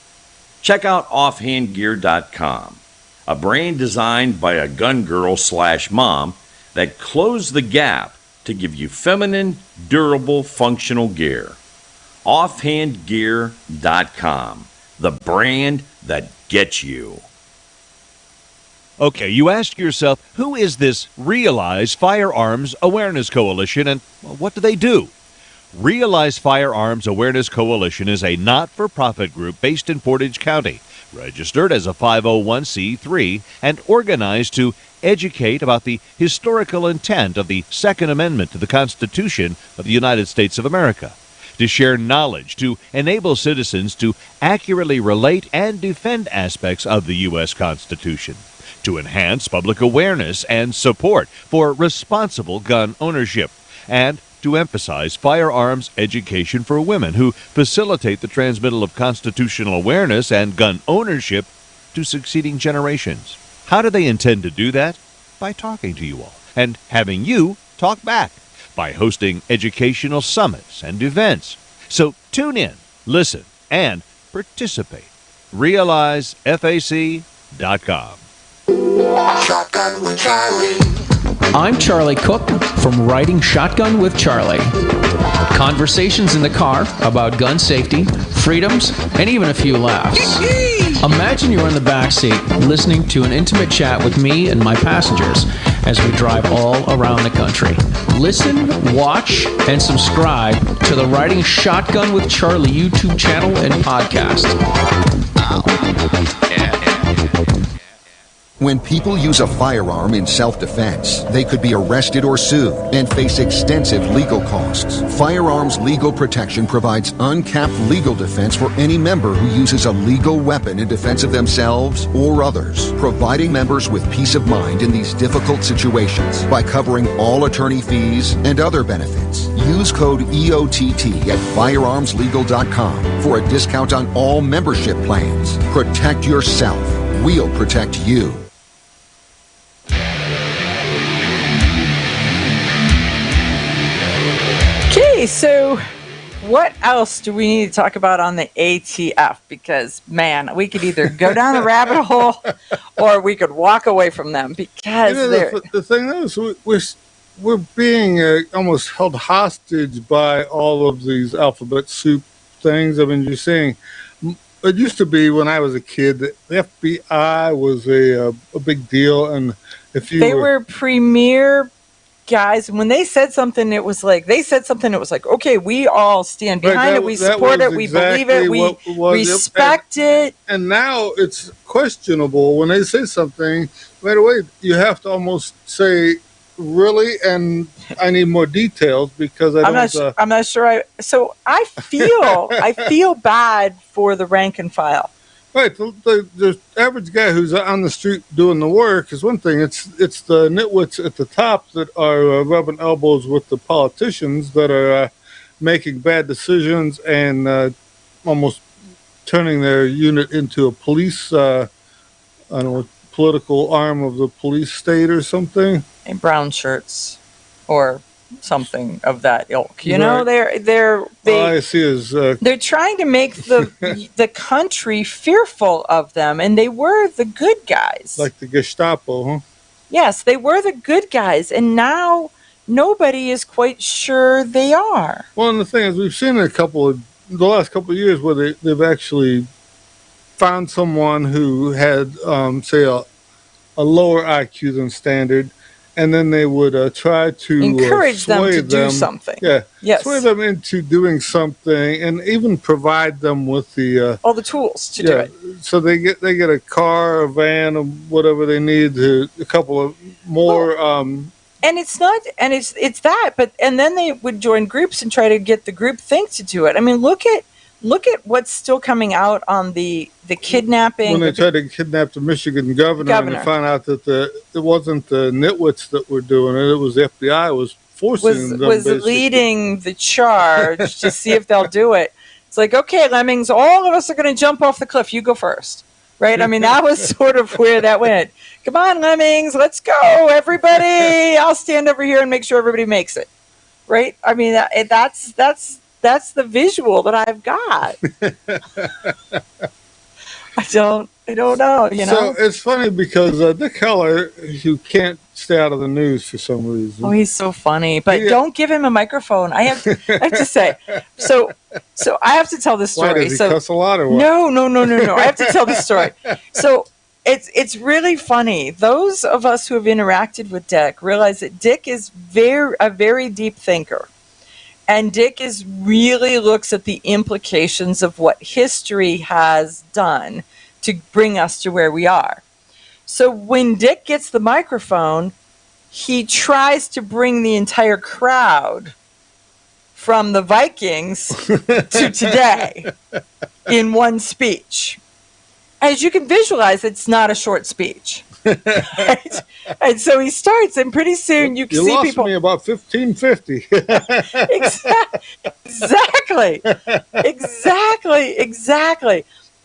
Check out offhandgear.com, a brand designed by a gun girl/mom that closed the gap to give you feminine, durable, functional gear. Offhandgear.com, the brand that gets you. Okay, you ask yourself, who is this Realize Firearms Awareness Coalition, and what do they do? Realize Firearms Awareness Coalition is a not-for-profit group based in Portage County, registered as a 501c3, and organized to educate about the historical intent of the Second Amendment to the Constitution of the United States of America, to share knowledge, to enable citizens to accurately relate and defend aspects of the U.S. Constitution, to enhance public awareness and support for responsible gun ownership, and to emphasize firearms education for women who facilitate the transmittal of constitutional awareness and gun ownership to succeeding generations. How do they intend to do that? By talking to you all and having you talk back, by hosting educational summits and events. So tune in, listen, and participate. RealizeFAC.com. Shotgun with Charlie. I'm Charlie Cook from Riding Shotgun with Charlie. Conversations in the car about gun safety, freedoms, and even a few laughs. Imagine you're in the backseat listening to an intimate chat with me and my passengers as we drive all around the country. Listen, watch, and subscribe to the Riding Shotgun with Charlie YouTube channel and podcast. When people use a firearm in self-defense, they could be arrested or sued and face extensive legal costs. Firearms Legal Protection provides uncapped legal defense for any member who uses a legal weapon in defense of themselves or others, providing members with peace of mind in these difficult situations by covering all attorney fees and other benefits. Use code EOTT at firearmslegal.com for a discount on all membership plans. Protect yourself. We'll protect you. Okay, so what else do we need to talk about on the ATF? Because, man, we could either go down the rabbit hole or we could walk away from them because the thing is, we're being almost held hostage by all of these alphabet soup things. I mean, you're seeing, it used to be when I was a kid that the FBI was a big deal, and if you were premier guys, when they said something, it was like okay, we all stand behind it, we support it, we believe it, we respect it. And now it's questionable when they say something right away. You have to almost say, really, and I need more details because I'm not sure. So I feel bad for the rank and file. Right, the average guy who's on the street doing the work is one thing. It's the nitwits at the top that are rubbing elbows with the politicians that are making bad decisions and almost turning their unit into a police, I don't know, political arm of the police state or something. In brown shirts or something of that ilk. You know, Right. All I see is they're trying to make the country fearful of them, and they were the good guys. like the Gestapo, huh? Yes, they were the good guys, and now nobody is quite sure they are. Well, and the thing is, we've seen the last couple of years where they've actually found someone who had, say, a lower IQ than standard, and then they would try to Encourage them sway to do something. Yeah, Yes. sway them into doing something, and even provide them with the all the tools to do it. So they get a car, a van, or whatever they need, a couple of more. And it's not, and it's that, but and then they would join groups and try to get the group think to do it. I mean, look at what's still coming out on the kidnapping. When they tried to kidnap the Michigan governor, and they found out that it wasn't the nitwits that were doing it; it was the FBI was forcing them. Was leading the charge to see if they'll do it. It's like, okay, lemmings, all of us are going to jump off the cliff. You go first, right? I mean, that was sort of where that went. Come on, lemmings, let's go, everybody. I'll stand over here and make sure everybody makes it, right? I mean, that's the visual that I've got. I don't know, you know. So it's funny because Dick Heller, who can't stay out of the news for some reason. Oh, he's so funny, but don't give him a microphone. I have to say, so I have to tell this story. Why, does he cuss a lot or what? No. I have to tell this story. So it's really funny. Those of us who have interacted with Dick realize that Dick is a very deep thinker. And Dick really looks at the implications of what history has done to bring us to where we are. So when Dick gets the microphone, he tries to bring the entire crowd from the Vikings to today in one speech. As you can visualize, it's not a short speech. Right? And so he starts, and pretty soon you can see lost people. Me about 1550. Exactly.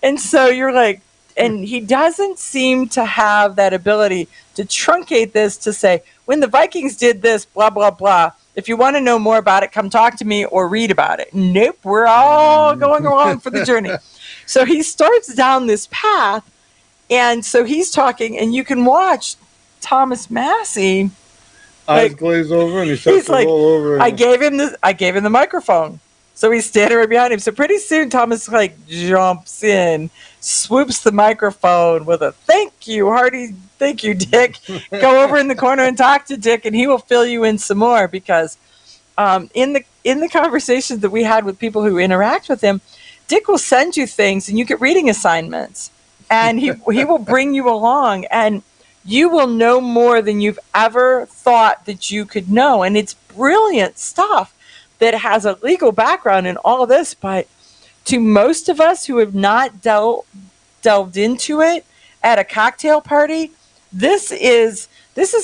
And so you're like, and he doesn't seem to have that ability to truncate this to say, when the Vikings did this, blah, blah, blah. If you want to know more about it, come talk to me or read about it. Nope, we're all going along for the journey. So he starts down this path. And so he's talking, and you can watch Thomas Massey. Eyes glaze over, and he starts to roll over. I gave him the microphone. So he's standing right behind him. So pretty soon Thomas jumps in, swoops the microphone with a thank you, hearty thank you, Dick. Go over in the corner and talk to Dick, and he will fill you in some more, because in the conversations that we had with people who interact with him, Dick will send you things, and you get reading assignments. And he will bring you along, and you will know more than you've ever thought that you could know. And it's brilliant stuff that has a legal background in all of this. But to most of us who have not delved into it at a cocktail party, this is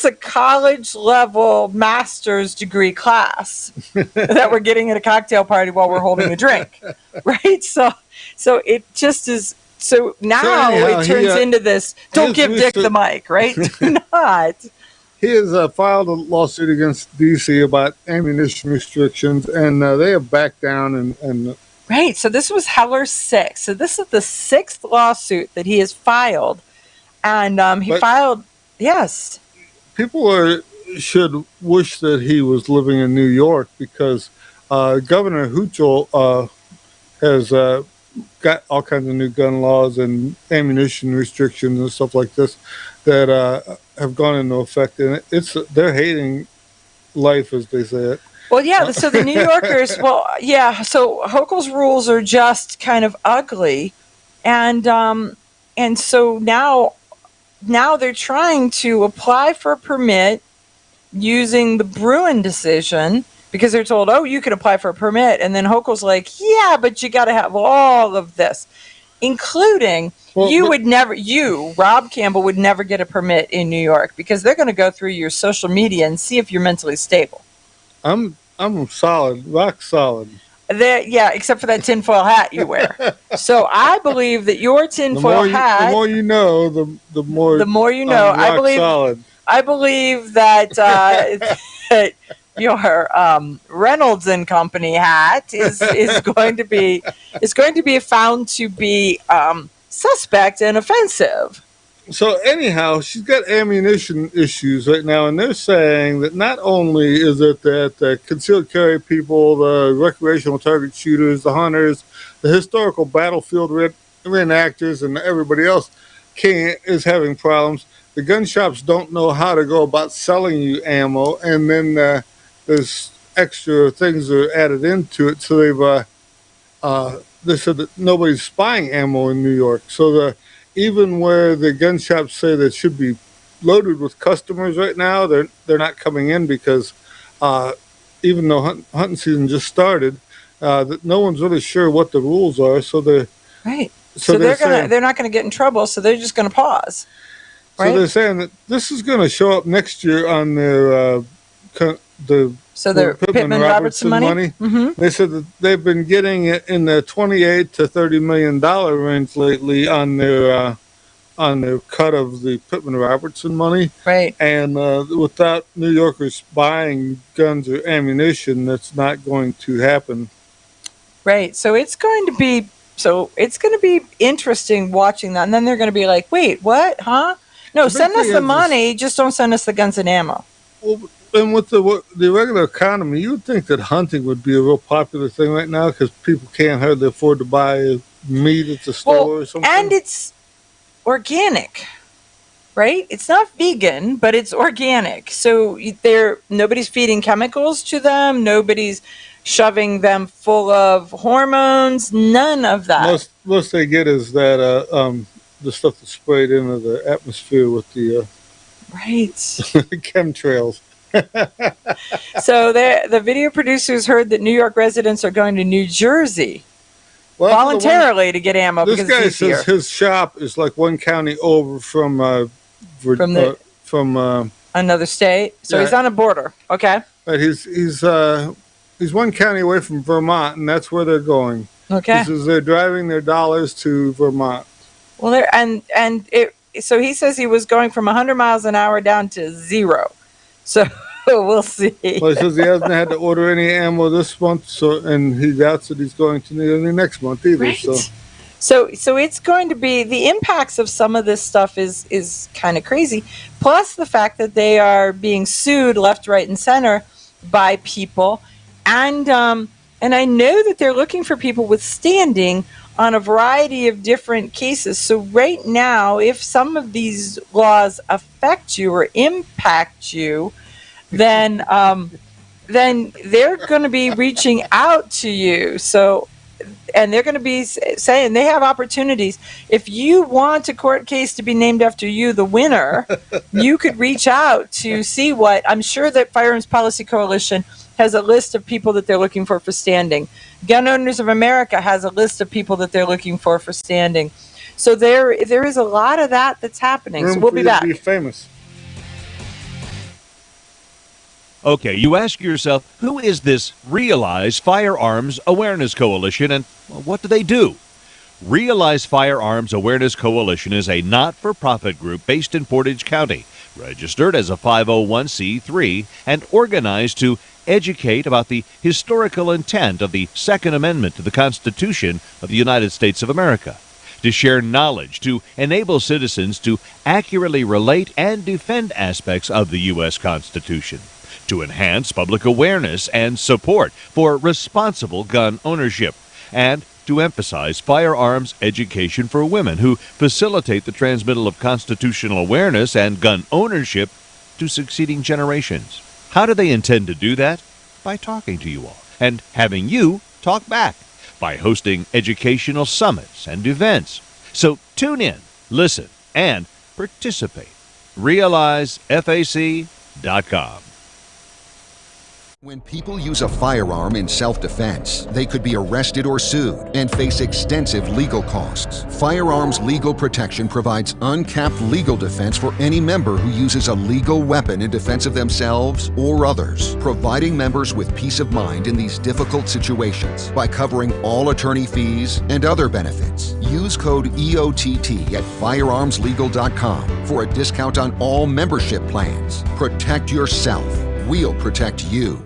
a college level master's degree class that we're getting at a cocktail party while we're holding a drink, right? So it just is. So now it turns into this, don't give Dick the mic, right? Do not. He has filed a lawsuit against D.C. about ammunition restrictions, and they have backed down. And Right, so this was Heller's 6th. So this is the 6th lawsuit that he has filed. And yes. People should wish that he was living in New York, because Governor Hochul has got all kinds of new gun laws and ammunition restrictions and stuff like this that have gone into effect, and they're hating life, as they say it. Well, yeah. So the New Yorkers, so Hochul's rules are just kind of ugly, and so now they're trying to apply for a permit using the Bruin decision, because they're told, oh, you can apply for a permit. And then Hochul's like, yeah, but you got to have all of this, including Rob Campbell, would never get a permit in New York, because they're going to go through your social media and see if you're mentally stable. I'm I'm solid, rock solid. Yeah, except for that tinfoil hat you wear. So I believe that your tinfoil hat. The more you know, the more you know. rock solid. I believe that that your Reynolds and Company hat is going to be found to be suspect and offensive. So anyhow, she's got ammunition issues right now, and they're saying that not only is it that the concealed carry people, the recreational target shooters, the hunters, the historical battlefield reenactors, and everybody else is having problems. The gun shops don't know how to go about selling you ammo, and then there's extra things that are added into it. So they said that nobody's buying ammo in New York. So even where the gun shops say that should be loaded with customers right now, they're not coming in because even though hunting season just started, that no one's really sure what the rules are. So they're right. So they're not gonna get in trouble. So they're just gonna pause. Right? So they're saying that this is going to show up next year on their Pittman Robertson money. Mm-hmm. They said that they've been getting it in the $28 to $30 million range lately on their cut of the Pittman Robertson money. Right. And without New Yorkers buying guns or ammunition, that's not going to happen. Right. So it's going to be interesting watching that, and then they're going to be like, "Wait, what? Huh? No, send us the money. Just don't send us the guns and ammo." Well, and with the regular economy, you would think that hunting would be a real popular thing right now because people can't hardly afford to buy meat at the store or something. And it's organic, right? It's not vegan, but it's organic. So nobody's feeding chemicals to them. Nobody's shoving them full of hormones. None of that. Most they get is that the stuff that's sprayed into the atmosphere with the right chemtrails. So the video producers heard that New York residents are going to New Jersey voluntarily to get ammo. This because guy it's easier. says his shop is like one county over from another state. So he's on a border. Okay. But he's one county away from Vermont, and that's where they're going. Okay. He says they're driving their dollars to Vermont. Well, so he says he was going from 100 miles an hour down to 0. So we'll see. Well, he says he hasn't had to order any ammo this month, and he doubts that he's going to need any next month either. Right. So it's going to be the impacts of some of this stuff is kind of crazy. Plus the fact that they are being sued left, right, and center by people, and I know that they're looking for people with standing on a variety of different cases. So right now, if some of these laws affect you or impact you, then they're going to be reaching out to you. So, and they're going to be saying they have opportunities. If you want a court case to be named after you, the winner, you could reach out to see what. I'm sure that Firearms Policy Coalition has a list of people that they're looking for standing. Gun Owners of America has a list of people that they're looking for standing. So there is a lot of that's happening. So we'll be back. Be famous. Okay, you ask yourself, who is this Realize Firearms Awareness Coalition, and what do they do? Realize Firearms Awareness Coalition is a not-for-profit group based in Portage County, registered as a 501c3, and organized to educate about the historical intent of the Second Amendment to the Constitution of the United States of America, to share knowledge, to enable citizens to accurately relate and defend aspects of the U.S. Constitution, to enhance public awareness and support for responsible gun ownership, and to emphasize firearms education for women who facilitate the transmittal of constitutional awareness and gun ownership to succeeding generations. How do they intend to do that? By talking to you all and having you talk back, by hosting educational summits and events. So tune in, listen, and participate. RealizeFAC.com. When people use a firearm in self-defense, they could be arrested or sued and face extensive legal costs. Firearms Legal Protection provides uncapped legal defense for any member who uses a legal weapon in defense of themselves or others, providing members with peace of mind in these difficult situations by covering all attorney fees and other benefits. Use code EOTT at firearmslegal.com for a discount on all membership plans. Protect yourself. We'll protect you.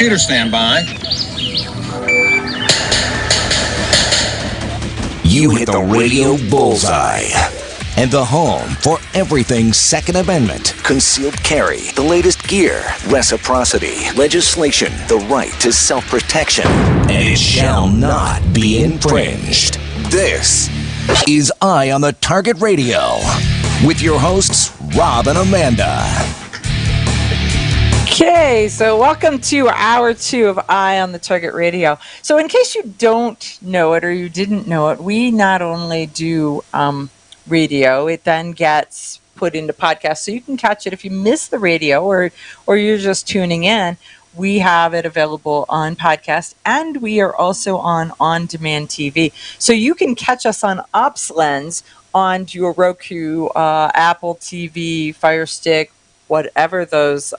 shooter stand by. You hit the radio bullseye. And the home for everything Second Amendment, concealed carry, the latest gear, reciprocity, legislation, the right to self-protection, and it shall not be infringed. This is Eye on the Target Radio with your hosts, Rob and Amanda. Okay, so welcome to hour 2 of Eye on the Target Radio. So in case you don't know it or you didn't know it, we not only do radio, it then gets put into podcast, so you can catch it if you miss the radio or you're just tuning in. We have it available on podcast, and we are also on-demand TV. So you can catch us on OpsLens on your Roku, Apple TV, Fire Stick, whatever those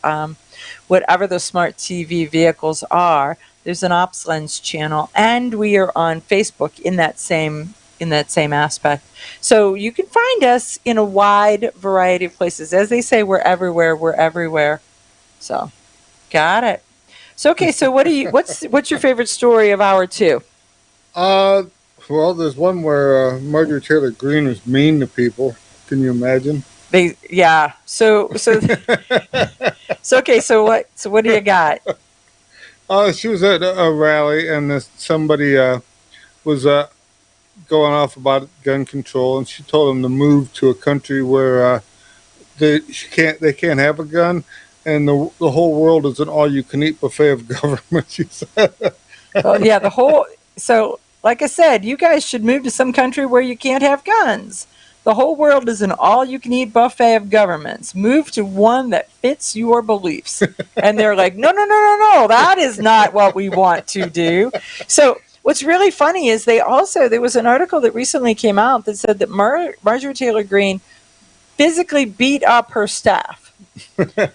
smart TV vehicles are. There's an OpsLens channel, and we are on Facebook in that same aspect. So you can find us in a wide variety of places. As they say, we're everywhere. So, got it. So, okay, so what's your favorite story of hour 2? Well, there's one where Marjorie Taylor Greene was mean to people. Can you imagine? So okay, so what do you got? She was at a rally, and somebody was going off about gun control, and she told him to move to a country where they can't have a gun, and the whole world is an all-you-can-eat buffet of government. She said. So like I said, you guys should move to some country where you can't have guns. The whole world is an all-you-can-eat buffet of governments. Move to one that fits your beliefs. And they're like, no, that is not what we want to do. So what's really funny is there was an article that recently came out that said that Marjorie Taylor Greene physically beat up her staff.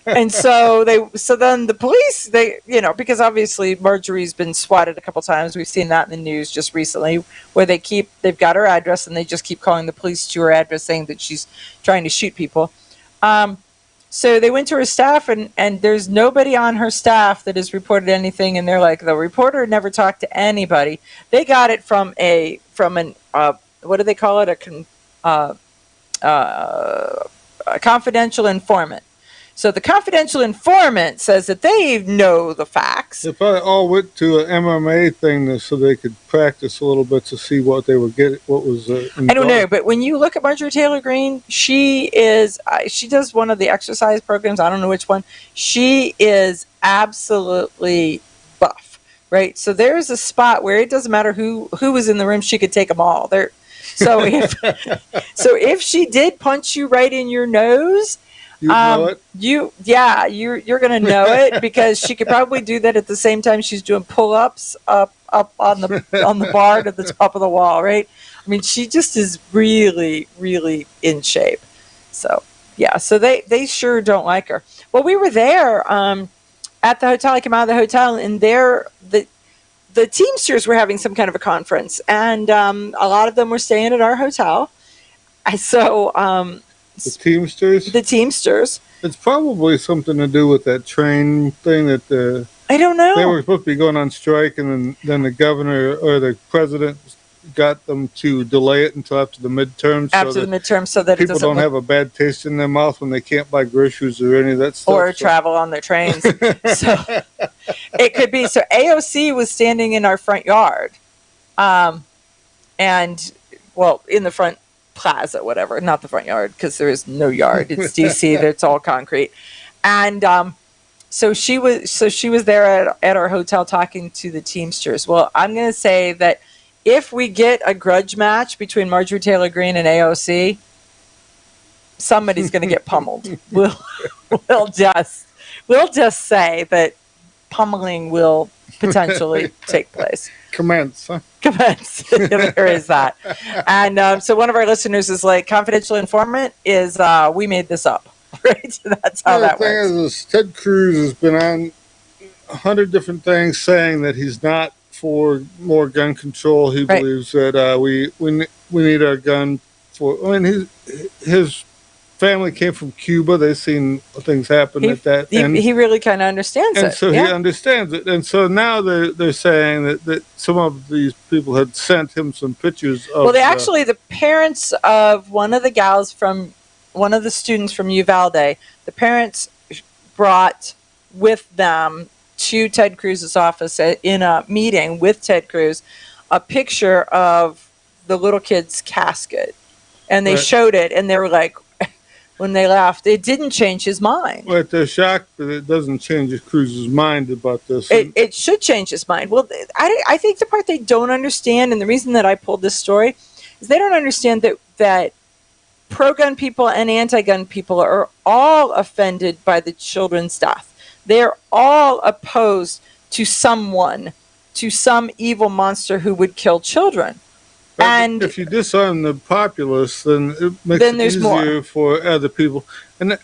And so then the police, because obviously Marjorie's been swatted a couple times. We've seen that in the news just recently, where they've got her address and they just keep calling the police to her address saying that she's trying to shoot people. So they went to her staff, and there's nobody on her staff that has reported anything. And they're like, the reporter never talked to anybody. They got it from an what do they call it? A confidential informant. So the confidential informant says that they know the facts. They probably all went to an MMA thing so they could practice a little bit to see what they would get. What was I don't know, but when you look at Marjorie Taylor Greene, she does one of the exercise programs. I don't know which one. She is absolutely buff, right? So there's a spot where it doesn't matter who was in the room; she could take them all. So if she did punch you right in your nose. You know it? You're going to know it, because she could probably do that at the same time she's doing pull-ups up on the bar at the top of the wall, right? I mean, she just is really, really in shape. So, yeah, so they sure don't like her. Well, we were there at the hotel. I came out of the hotel, and the Teamsters were having some kind of a conference, and a lot of them were staying at our hotel. The Teamsters? The Teamsters. It's probably something to do with that train thing that I don't know. They were supposed to be going on strike, and then the governor or the president got them to delay it until after the midterms. So that people don't have a bad taste in their mouth when they can't buy groceries or any of that stuff. Or travel on their trains. So it could be. So AOC was standing in our front yard, in the front plaza, whatever, not the front yard, because there is no yard. It's DC. It's all concrete. And so she was there at our hotel talking to the Teamsters. Well, I'm going to say that if we get a grudge match between Marjorie Taylor Greene and AOC, somebody's going to get pummeled. We'll just say that pummeling will potentially take place. Commence. There is that. And so one of our listeners is like, confidential informant is we made this up, right? So that's how that works. The thing is, Ted Cruz has been on 100 different things saying that he's not for more gun control. He believes that we need our gun for. I mean, his family came from Cuba. They've seen things happen at that end. He really kind of understands it. And so he understands it. And so now they're saying that some of these people had sent him some pictures of... Well, the parents of one of the gals from, one of the students from Uvalde, the parents brought with them to Ted Cruz's office in a meeting with Ted Cruz a picture of the little kid's casket. And they showed it, and they were like, when they laughed, it didn't change his mind. Well, they're shocked that it doesn't change Cruz's mind about this. It should change his mind. Well, I think the part they don't understand, and the reason that I pulled this story, is they don't understand that pro-gun people and anti-gun people are all offended by the children's death. They're all opposed to someone, to some evil monster who would kill children. And if you disarm the populace, then it makes it easier for other people. And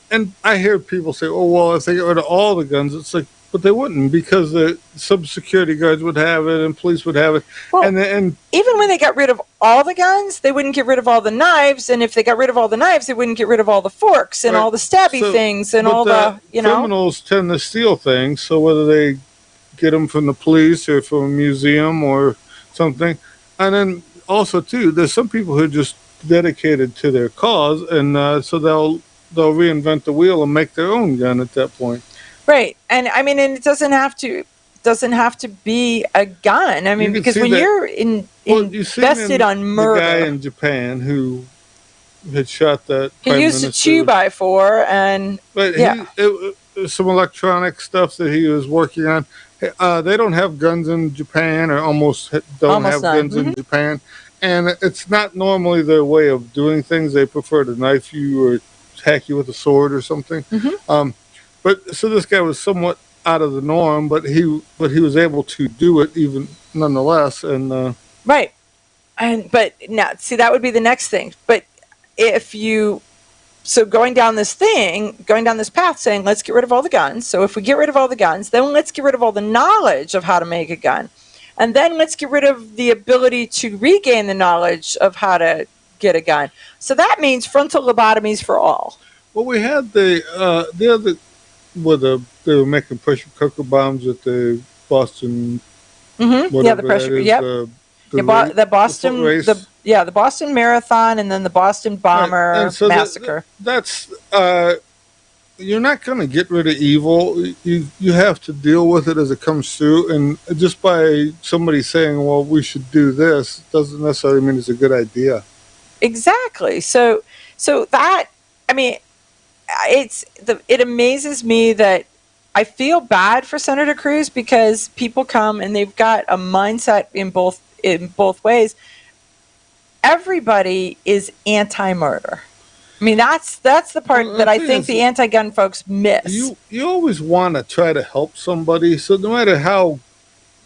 I hear people say, "Oh, well, if they get rid of all the guns," it's like, but they wouldn't, because some security guards would have it and police would have it. Well, and even when they got rid of all the guns, they wouldn't get rid of all the knives. And if they got rid of all the knives, they wouldn't get rid of all the forks and all the stabby things and all the criminals tend to steal things. So whether they get them from the police or from a museum or something, and then. Also, too, there's some people who are just dedicated to their cause, and so they'll reinvent the wheel and make their own gun at that point. Right, and I mean, and it doesn't have to be a gun. I mean, because when you're invested on murder, the guy in Japan who had shot that. He used a 2x4, and some electronic stuff that he was working on. They don't have guns in Japan, or almost don't have guns in Japan. And it's not normally their way of doing things. They prefer to knife you or hack you with a sword or something. But so this guy was somewhat out of the norm, but he was able to do it even nonetheless. And right. But now, see, that would be the next thing. But going down this path saying, let's get rid of all the guns. So if we get rid of all the guns, then let's get rid of all the knowledge of how to make a gun. And then let's get rid of the ability to regain the knowledge of how to get a gun. So that means frontal lobotomies for all. Well, we had the other, where they were making pressure cooker bombs at the Boston. The pressure. The Boston Marathon, and then the Boston Bomber massacre. That's you're not going to get rid of evil. You have to deal with it as it comes through, and just by somebody saying, "Well, we should do this," doesn't necessarily mean it's a good idea. Exactly. So that, I mean, it amazes me that I feel bad for Senator Cruz, because people come and they've got a mindset in both ways. Everybody is anti-murder. I mean, that's the part that I think the anti-gun folks miss. You always want to try to help somebody, so no matter how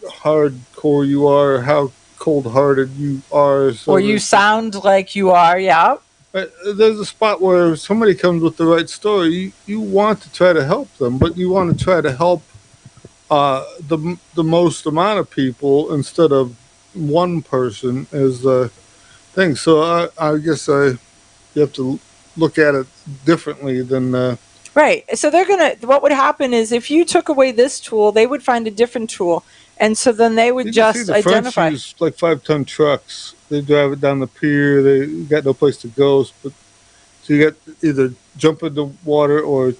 hardcore you are, or how cold-hearted you are, or you sound like you are, yeah. But there's a spot where somebody comes with the right story. You want to try to help them, but you want to try to help the most amount of people instead of one person is the thing. So I guess you have to look at it differently than right. So what would happen is, if you took away this tool, they would find a different tool, and so then they would just identify. French use like 5-ton trucks. They drive it down the pier. They got no place to go, so you got either jump in the water or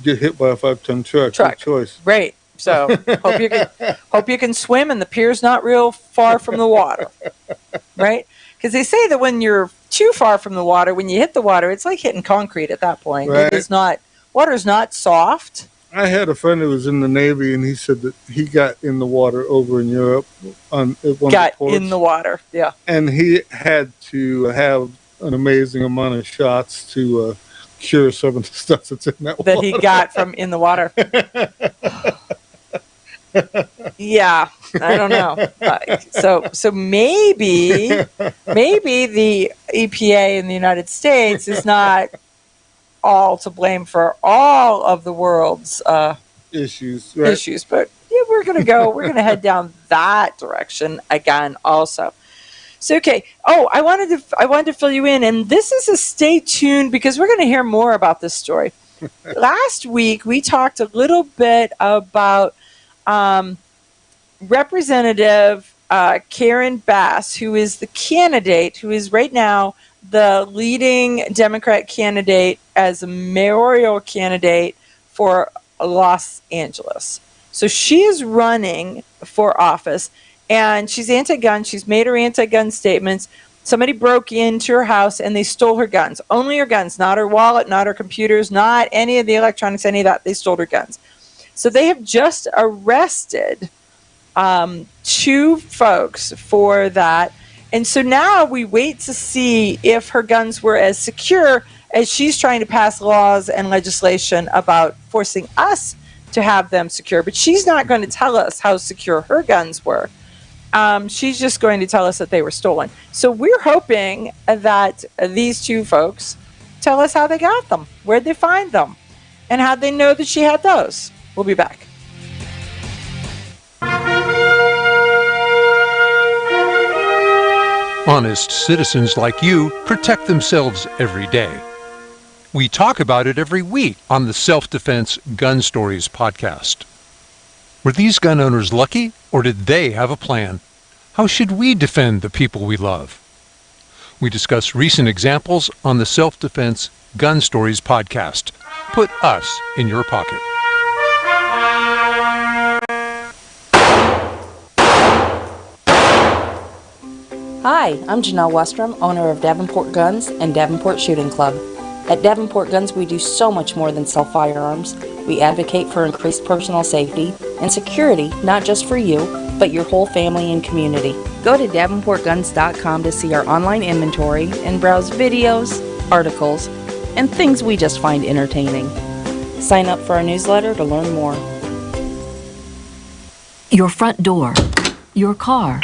get hit by a 5-ton truck. Good choice. Right. So hope you can swim, and the pier's not real far from the water, right? Because they say that when you're too far from the water, when you hit the water, it's like hitting concrete at that point. Right. It is not. Water's not soft. I had a friend who was in the Navy, and he said that he got in the water over in Europe on one of the ports. In the water, yeah. And he had to have an amazing amount of shots to cure some of the stuff that's in that water. That he got from in the water. Yeah, I don't know. So maybe the EPA in the United States is not all to blame for all of the world's issues. Right? But yeah, we're gonna head down that direction again also. So, okay. Oh, I wanted to fill you in, and this is a stay tuned because we're going to hear more about this story. Last week, we talked a little bit about Representative Karen Bass, who is the candidate, who is right now the leading Democrat candidate as a mayoral candidate for Los Angeles. So she is running for office, and she's anti-gun. She's made her anti-gun statements. Somebody broke into her house and they stole her guns. Only her guns, not her wallet, not her computers, not any of the electronics, any of that. They stole her guns. So they have just arrested 2 folks for that. And so now we wait to see if her guns were as secure as she's trying to pass laws and legislation about forcing us to have them secure. But she's not going to tell us how secure her guns were. She's just going to tell us that they were stolen. So we're hoping that these 2 folks tell us how they got them, where'd they find them, and how'd they know that she had those. We'll be back. Honest citizens like you protect themselves every day. We talk about it every week on the Self-Defense Gun Stories podcast. Were these gun owners lucky, or did they have a plan? How should we defend the people we love? We discuss recent examples on the Self-Defense Gun Stories podcast. Put us in your pocket. Hi, I'm Janelle Westrom, owner of Davenport Guns and Davenport Shooting Club. At Davenport Guns, we do so much more than sell firearms. We advocate for increased personal safety and security, not just for you, but your whole family and community. Go to davenportguns.com to see our online inventory and browse videos, articles, and things we just find entertaining. Sign up for our newsletter to learn more. Your front door, your car,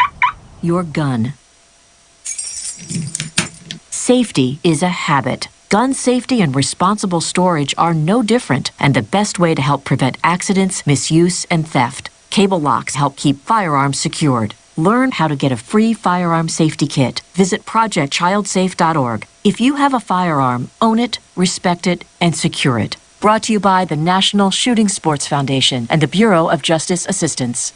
your gun. Safety is a habit. Gun safety and responsible storage are no different, and the best way to help prevent accidents, misuse, and theft. Cable locks help keep firearms secured. Learn how to get a free firearm safety kit. Visit projectchildsafe.org. If you have a firearm, own it, respect it, and secure it. Brought to you by the National Shooting Sports Foundation and the Bureau of Justice Assistance.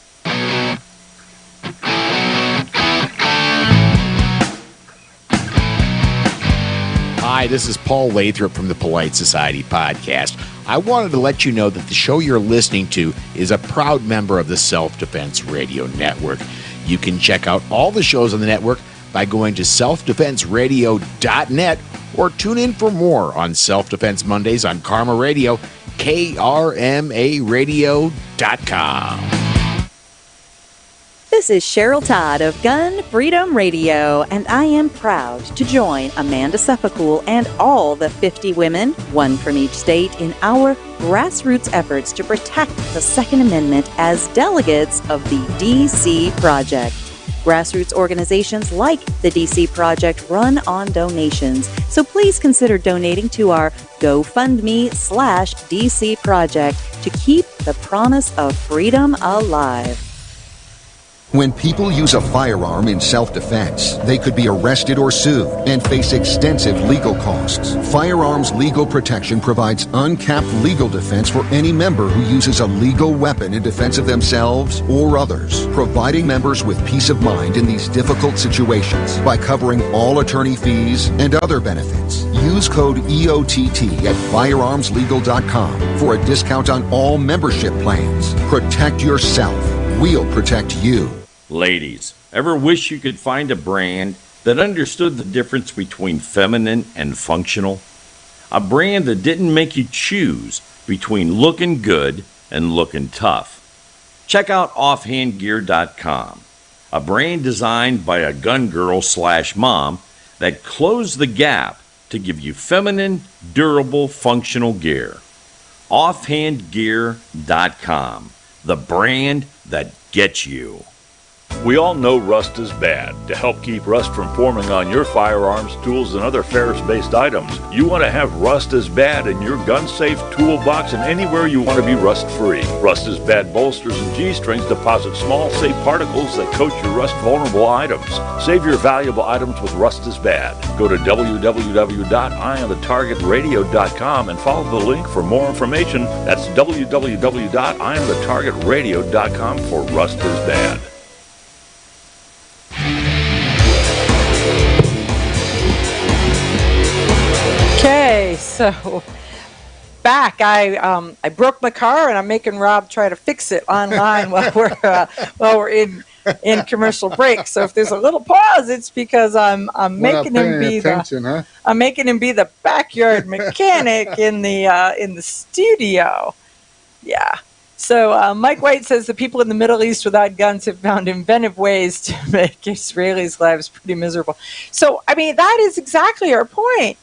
Hi, this is Paul Lathrop from the Polite Society podcast. I wanted to let you know that the show you're listening to is a proud member of the Self-Defense Radio Network. You can check out all the shows on the network by going to selfdefenseradio.net or tune in for more on Self-Defense Mondays on Karma Radio, krmaradio.com. This is Cheryl Todd of Gun Freedom Radio, and I am proud to join Amanda Sefcool and all the 50 women, 1 from each state, in our grassroots efforts to protect the Second Amendment as delegates of the DC Project. Grassroots organizations like the DC Project run on donations, so please consider donating to our GoFundMe/DC Project to keep the promise of freedom alive. When people use a firearm in self-defense, they could be arrested or sued and face extensive legal costs. Firearms Legal Protection provides uncapped legal defense for any member who uses a legal weapon in defense of themselves or others, providing members with peace of mind in these difficult situations by covering all attorney fees and other benefits. Use code EOTT at firearmslegal.com for a discount on all membership plans. Protect yourself. We'll protect you. Ladies, ever wish you could find a brand that understood the difference between feminine and functional? A brand that didn't make you choose between looking good and looking tough. Check out offhandgear.com, a brand designed by a gun girl/mom that closed the gap to give you feminine, durable, functional gear. Offhandgear.com, the brand that gets you. We all know rust is bad. To help keep rust from forming on your firearms, tools, and other ferrous-based items, you want to have Rust is Bad in your gun-safe toolbox and anywhere you want to be rust-free. Rust is Bad bolsters and G-strings deposit small, safe particles that coat your rust-vulnerable items. Save your valuable items with Rust is Bad. Go to www.eyeonthetargetradio.com and follow the link for more information. That's www.eyeonthetargetradio.com for Rust is Bad. Okay, so back. I broke my car, and I'm making Rob try to fix it online while we're in commercial break. So if there's a little pause, it's because I'm making him be I'm making him be the backyard mechanic in the studio. Yeah. So Mike White says the people in the Middle East without guns have found inventive ways to make Israelis' lives pretty miserable. So I mean, that is exactly our point.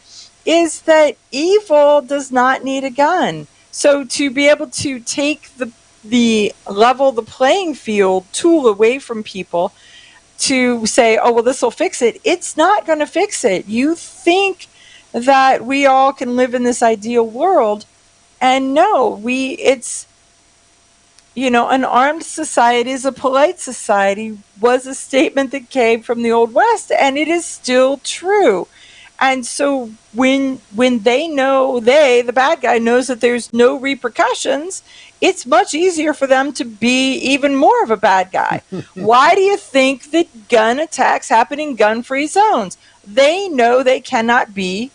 Is that evil does not need a gun. So to be able to take the level the playing field tool away from people to say, oh, well, this will fix it. It's not going to fix it. You think that we all can live in this ideal world. And no, it's, an armed society is a polite society was a statement that came from the Old West, and it is still true. And so when they know, the bad guy knows that there's no repercussions, it's much easier for them to be even more of a bad guy. Why do you think that gun attacks happen in gun-free zones? They know they cannot be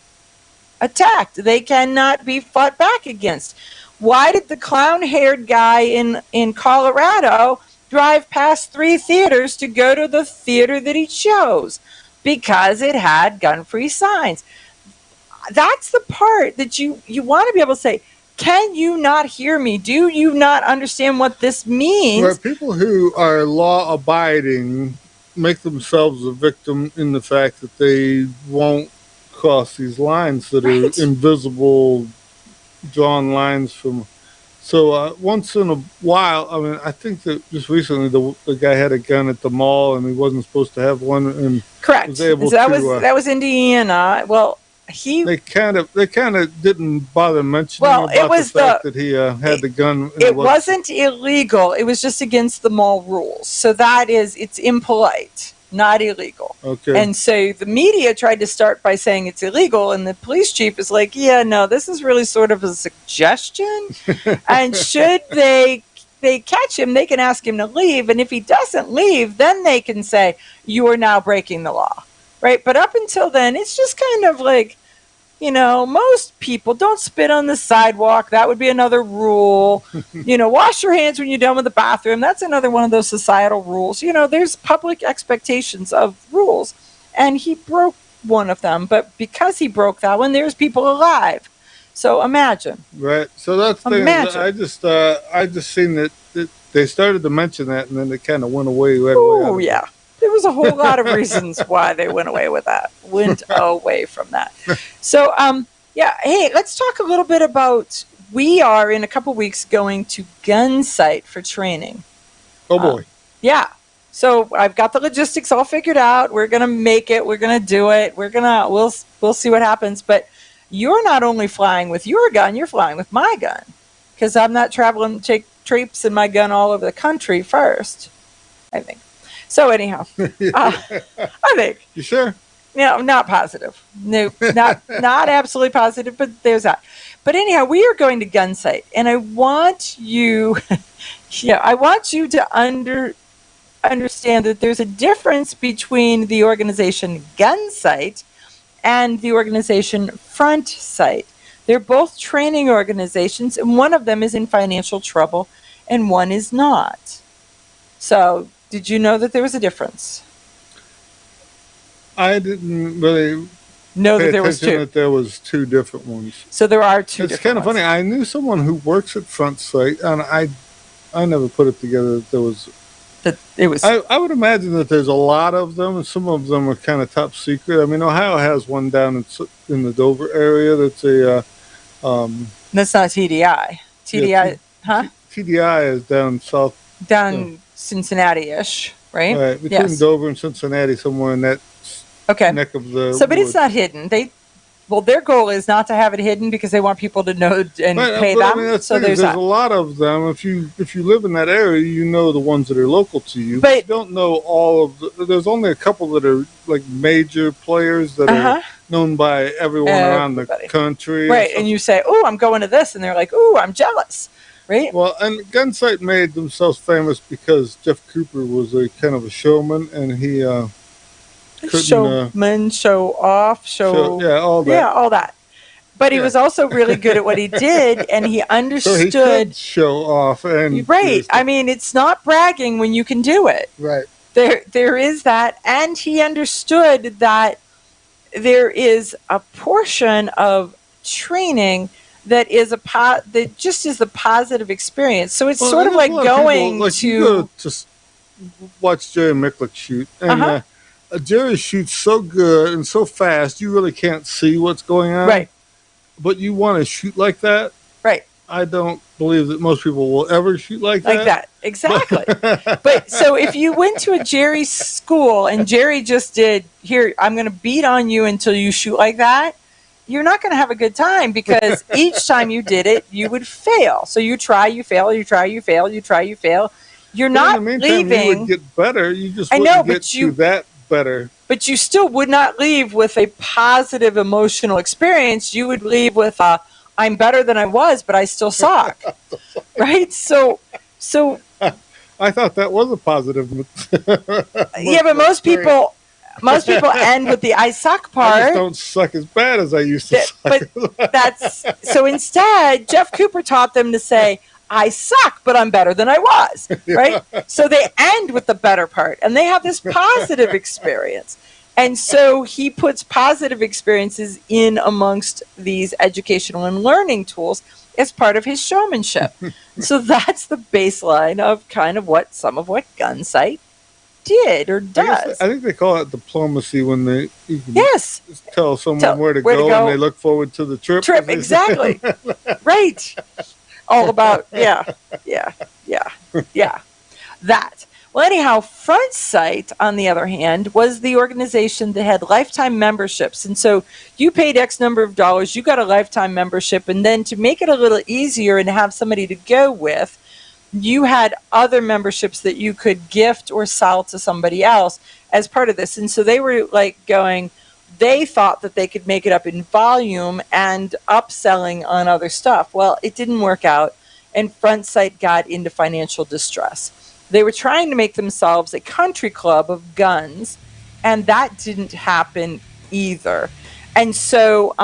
attacked. They cannot be fought back against. Why did the clown-haired guy in Colorado drive past 3 theaters to go to the theater that he chose? Because it had gun-free signs. That's the part that you want to be able to say, can you not hear me? Do you not understand what this means? Where people who are law-abiding make themselves a victim in the fact that they won't cross these lines that are invisible, drawn lines from... So once in a while, I mean, I think that just recently the guy had a gun at the mall and he wasn't supposed to have one, and correct. Was able that to, was Indiana. Well, they kind of didn't bother mentioning about it was the fact that he had the gun. It wasn't illegal. It was just against the mall rules. So it's impolite, not illegal. Okay. And so the media tried to start by saying it's illegal, and the police chief is like, yeah, no, this is really sort of a suggestion. And should they catch him, they can ask him to leave. And if he doesn't leave, then they can say, you are now breaking the law. Right? But up until then, it's just kind of like, most people don't spit on the sidewalk. That would be another rule. Wash your hands when you're done with the bathroom. That's another one of those societal rules. There's public expectations of rules. And he broke one of them. But because he broke that one, there's people alive. So imagine. Right. So that's the thing. I just seen that they started to mention that, and then it kind of went away right away. Oh, yeah. There was a whole lot of reasons why they went away with that. Went away from that. So, hey, let's talk a little bit about, we are in a couple weeks going to Gun Sight for training. Oh, boy. Yeah. So I've got the logistics all figured out. We're going to make it. We're going to do it. We'll see what happens. But you're not only flying with your gun, you're flying with my gun. Because I'm not traipsing my gun all over the country first, I think. So anyhow, I think. You sure? No, not positive. No, not absolutely positive, but there's that. But anyhow, we are going to Gun Sight, and I want you, to understand that there's a difference between the organization Gun Sight and the organization Front Sight. They're both training organizations, and one of them is in financial trouble, and one is not. So, did you know that there was a difference? I didn't really know that there was two. That there was 2 different ones. So there are 2 different ones. It's kind of funny. I knew someone who works at Front Sight, and I never put it together that there was... I would imagine that there's a lot of them, and some of them are kind of top secret. I mean, Ohio has one down in the Dover area that's a... that's not TDI. TDI, huh? TDI is down south. Down Cincinnati-ish. right? Right, between Dover and Cincinnati, somewhere in that neck of the So, but it's woods. not hidden. Their goal is not to have it hidden because they want people to know and pay but them. I mean, that's so there's there's a lot of them. If you live in that area, you know the ones that are local to you. But you don't know all of there's only a couple that are like major players that are known by everyone around the country. Right, and you say, "Oh, I'm going to this," and they're like, "Oh, I'm jealous." Right. Well, and Gunsight made themselves famous because Jeff Cooper was a kind of a showman, and he showman, show off, all that. Yeah, all that. But he was also really good at what he did, and he understood. So he could show off, and right. I mean, it's not bragging when you can do it. Right. There is that, and he understood that there is a portion of training that is that just is the positive experience. So it's sort of like going to. You go to watch Jerry Micklick shoot, and Jerry shoots so good and so fast, you really can't see what's going on. Right. But you want to shoot like that. Right. I don't believe that most people will ever shoot like that. Like that, exactly. But so if you went to a Jerry school and Jerry just did, here, I'm going to beat on you until you shoot like that, you're not going to have a good time because each time you did it, you would fail. So you try, you fail, you try, you fail, you try, you fail. You're not in the meantime, leaving. You would get better. You just wouldn't get to that better. But you still would not leave with a positive emotional experience. You would leave with I'm better than I was, but I still suck. Right? So I thought that was a positive. Yeah, but most people end with the I suck part. I just don't suck as bad as I used to suck. But so instead, Jeff Cooper taught them to say, I suck, but I'm better than I was, right? So they end with the better part, and they have this positive experience. And so he puts positive experiences in amongst these educational and learning tools as part of his showmanship. So that's the baseline of kind of some of what Gunsight did or does. I think they call it diplomacy when you can tell someone where to go and they look forward to the trip. Exactly. Right. All about, that. Well, anyhow, Front Sight, on the other hand, was the organization that had lifetime memberships. And so you paid X number of dollars, you got a lifetime membership, and then to make it a little easier and have somebody to go with, you had other memberships that you could gift or sell to somebody else as part of this. And so they were like they thought that they could make it up in volume and upselling on other stuff. Well, it didn't work out, and Front Sight got into financial distress. They were trying to make themselves a country club of guns, and that didn't happen either. And so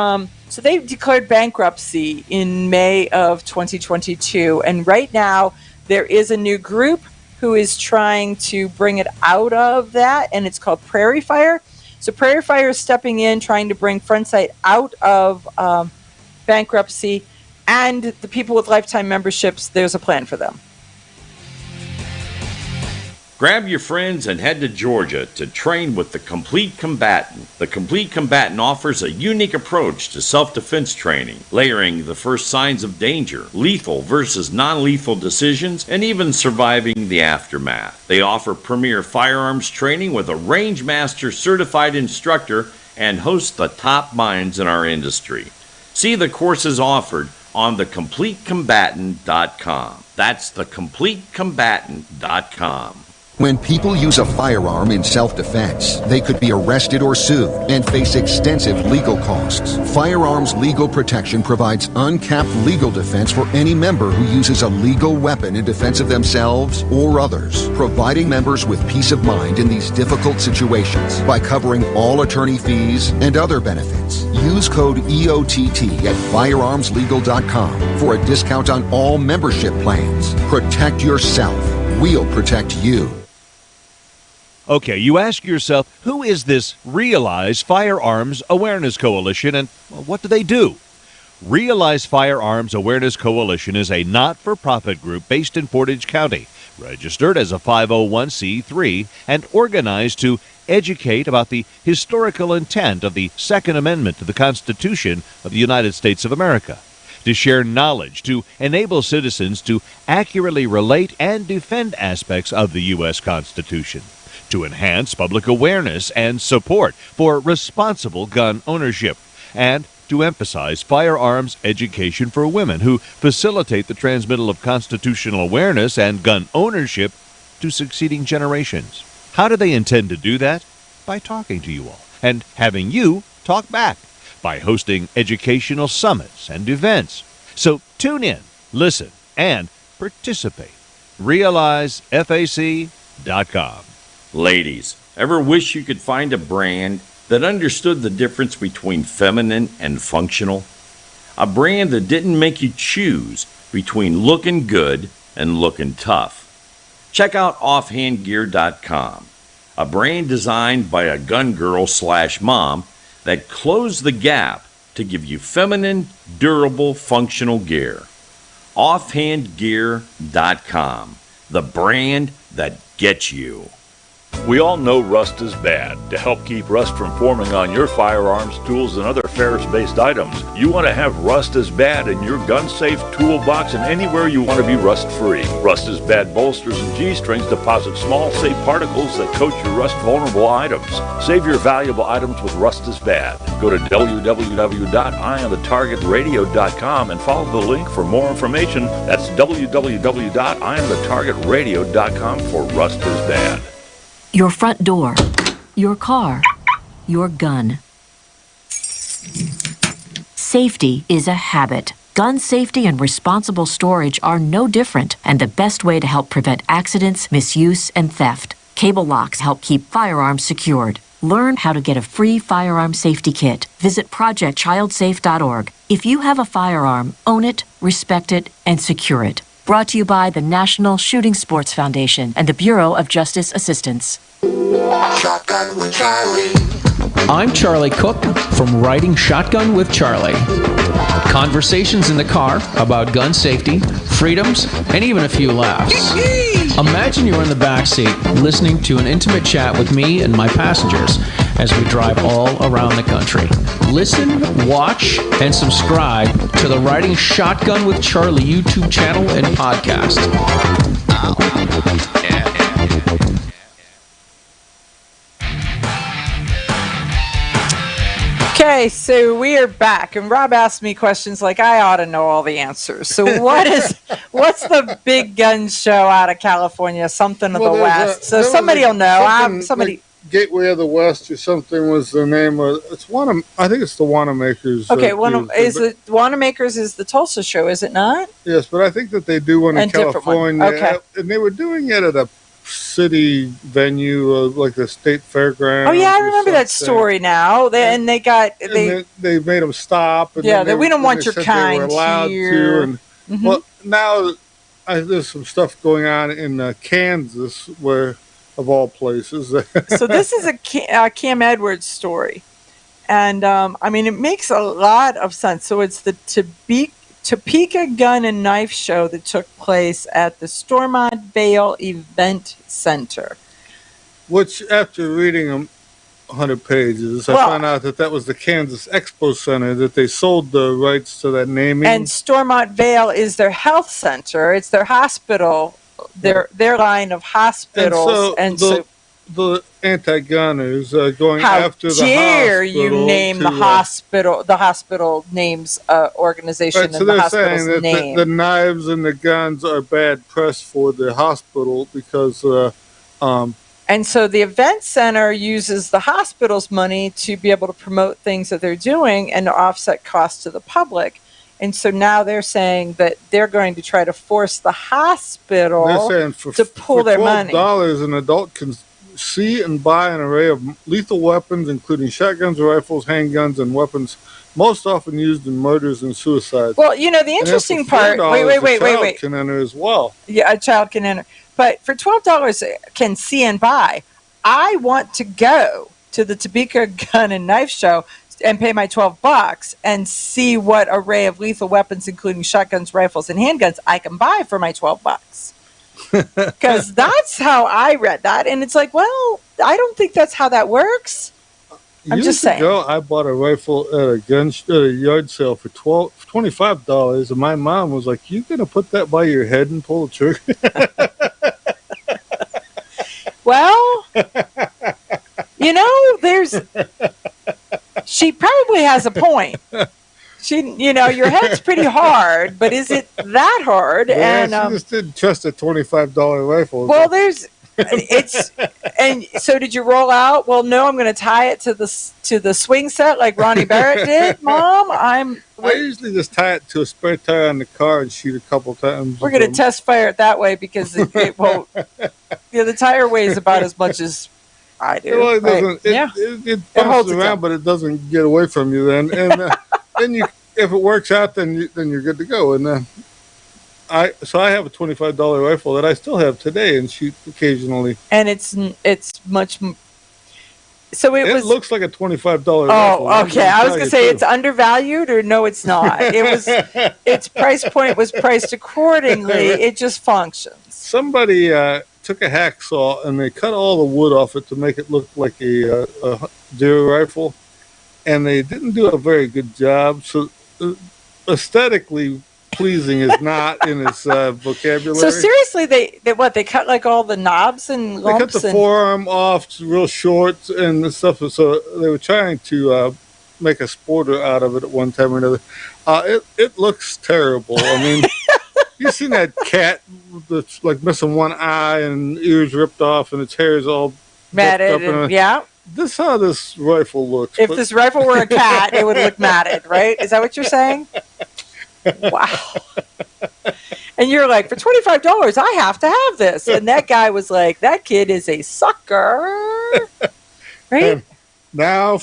they declared bankruptcy in May of 2022, and right now there is a new group who is trying to bring it out of that, and it's called Prairie Fire. So Prairie Fire is stepping in, trying to bring Front Sight out of bankruptcy, and the people with lifetime memberships, there's a plan for them. Grab your friends and head to Georgia to train with the Complete Combatant. The Complete Combatant offers a unique approach to self-defense training, layering the first signs of danger, lethal versus non-lethal decisions, and even surviving the aftermath. They offer premier firearms training with a Range Master certified instructor and host the top minds in our industry. See the courses offered on thecompletecombatant.com. That's thecompletecombatant.com. When people use a firearm in self-defense, they could be arrested or sued and face extensive legal costs. Firearms Legal Protection provides uncapped legal defense for any member who uses a legal weapon in defense of themselves or others, providing members with peace of mind in these difficult situations by covering all attorney fees and other benefits. Use code EOTT at firearmslegal.com for a discount on all membership plans. Protect yourself. We'll protect you. Okay, you ask yourself, who is this Realize Firearms Awareness Coalition, and what do they do? Realize Firearms Awareness Coalition is a not-for-profit group based in Portage County, registered as a 501c3, and organized to educate about the historical intent of the Second Amendment to the Constitution of the United States of America, to share knowledge, to enable citizens to accurately relate and defend aspects of the U.S. Constitution, to enhance public awareness and support for responsible gun ownership, and to emphasize firearms education for women who facilitate the transmittal of constitutional awareness and gun ownership to succeeding generations. How do they intend to do that? By talking to you all and having you talk back, by hosting educational summits and events. So tune in, listen, and participate. RealizeFAC.com. Ladies, ever wish you could find a brand that understood the difference between feminine and functional? A brand that didn't make you choose between looking good and looking tough. Check out offhandgear.com, a brand designed by a gun girl / mom that closed the gap to give you feminine, durable, functional gear. Offhandgear.com, the brand that gets you. We all know rust is bad. To help keep rust from forming on your firearms, tools, and other ferrous-based items, you want to have Rust is Bad in your gun-safe toolbox and anywhere you want to be rust-free. Rust is Bad bolsters and G-strings deposit small, safe particles that coat your rust-vulnerable items. Save your valuable items with Rust is Bad. Go to www.eyeonthetargetradio.com and follow the link for more information. That's www.eyeonthetargetradio.com for Rust is Bad. Your front door, your car, your gun. Safety is a habit. Gun safety and responsible storage are no different, and the best way to help prevent accidents, misuse, and theft. Cable locks help keep firearms secured. Learn how to get a free firearm safety kit. Visit projectchildsafe.org. If you have a firearm, own it, respect it, and secure it. Brought to you by the National Shooting Sports Foundation and the Bureau of Justice Assistance. Shotgun with Charlie. I'm Charlie Cook from Riding Shotgun with Charlie. Conversations in the car about gun safety, freedoms, and even a few laughs. Imagine you're in the back seat listening to an intimate chat with me and my passengers as we drive all around the country. Listen, watch, and subscribe to the Riding Shotgun with Charlie YouTube channel and podcast. Okay, so we are back, and Rob asked me questions like I ought to know all the answers. So what's the big gun show out of California? Something of the West. So somebody will know. Somebody. Like Gateway of the West or something was the name of it's I think it's the Wanamakers. Okay, Wanamakers is the Tulsa show, is it not? Yes, but I think that they do one in California. Okay. And they were doing it at a city venue, like the state fairground. Oh yeah, I remember that story now. They made them stop. And we don't want your kind they were allowed here. To, and, Well, now there's some stuff going on in Kansas, where of all places. So this is a Cam Edwards story, and it makes a lot of sense. So it's the Topeka Gun and Knife Show that took place at the Stormont Vale Event Center. Which, after reading 100 pages, I found out that was the Kansas Expo Center, that they sold the rights to that naming. And Stormont Vale is their health center. It's their hospital, their line of hospitals. And so the anti-gunners going after the hospital. How dare you name the hospital? The hospital names organization right, so and the hospital's saying that name. The knives and the guns are bad press for the hospital because. And so the event center uses the hospital's money to be able to promote things that they're doing and to offset costs to the public. And so now they're saying that they're going to try to force the hospital to pull their money. For $12, an adult can see and buy an array of lethal weapons, including shotguns, rifles, handguns, and weapons most often used in murders and suicides. Well, the interesting part. Wait. Can enter as well. Yeah, a child can enter. But for $12 can see and buy. I want to go to the Topeka Gun and Knife Show and pay my $12 and see what array of lethal weapons, including shotguns, rifles, and handguns, I can buy for my $12. Because that's how I read that. And it's like, well, I don't think that's how that works. I'm just saying. Years ago, I bought a rifle at a yard sale for $25, and my mom was like, "You gonna put that by your head and pull the trigger?" Well, she probably has a point. Your head's pretty hard, but is it that hard? Yeah, and she just didn't trust a $25 rifle. Well, and so did you roll out? Well, no, I'm going to tie it to the swing set like Ronnie Barrett did, Mom. I usually just tie it to a spare tire on the car and shoot a couple times. We're going to test fire it that way because it won't. The tire weighs about as much as I do. Well, it doesn't. Right? It bounces around, but it doesn't get away from you. Then, and then if it works out, then you're good to go. And I have a $25 rifle that I still have today and shoot occasionally. And it's much. So it looks like a $25 rifle. Oh, okay. I was going to say it's undervalued, or no, it's not. Its price point was priced accordingly. It just functions. Somebody took a hacksaw and they cut all the wood off it to make it look like a deer rifle, and they didn't do a very good job. So aesthetically pleasing is not in its vocabulary. So seriously, they cut like all the knobs and lumps? They cut the forearm off real short and stuff. So they were trying to make a sporter out of it at one time or another. It looks terrible. I mean, you seen that cat that's like missing one eye and ears ripped off and its hair is all matted? Yeah. This is how this rifle looks. If this rifle were a cat, it would look matted, right? Is that what you're saying? Wow. And you're like, for $25, I have to have this. And that guy was like, that kid is a sucker. Right? And now,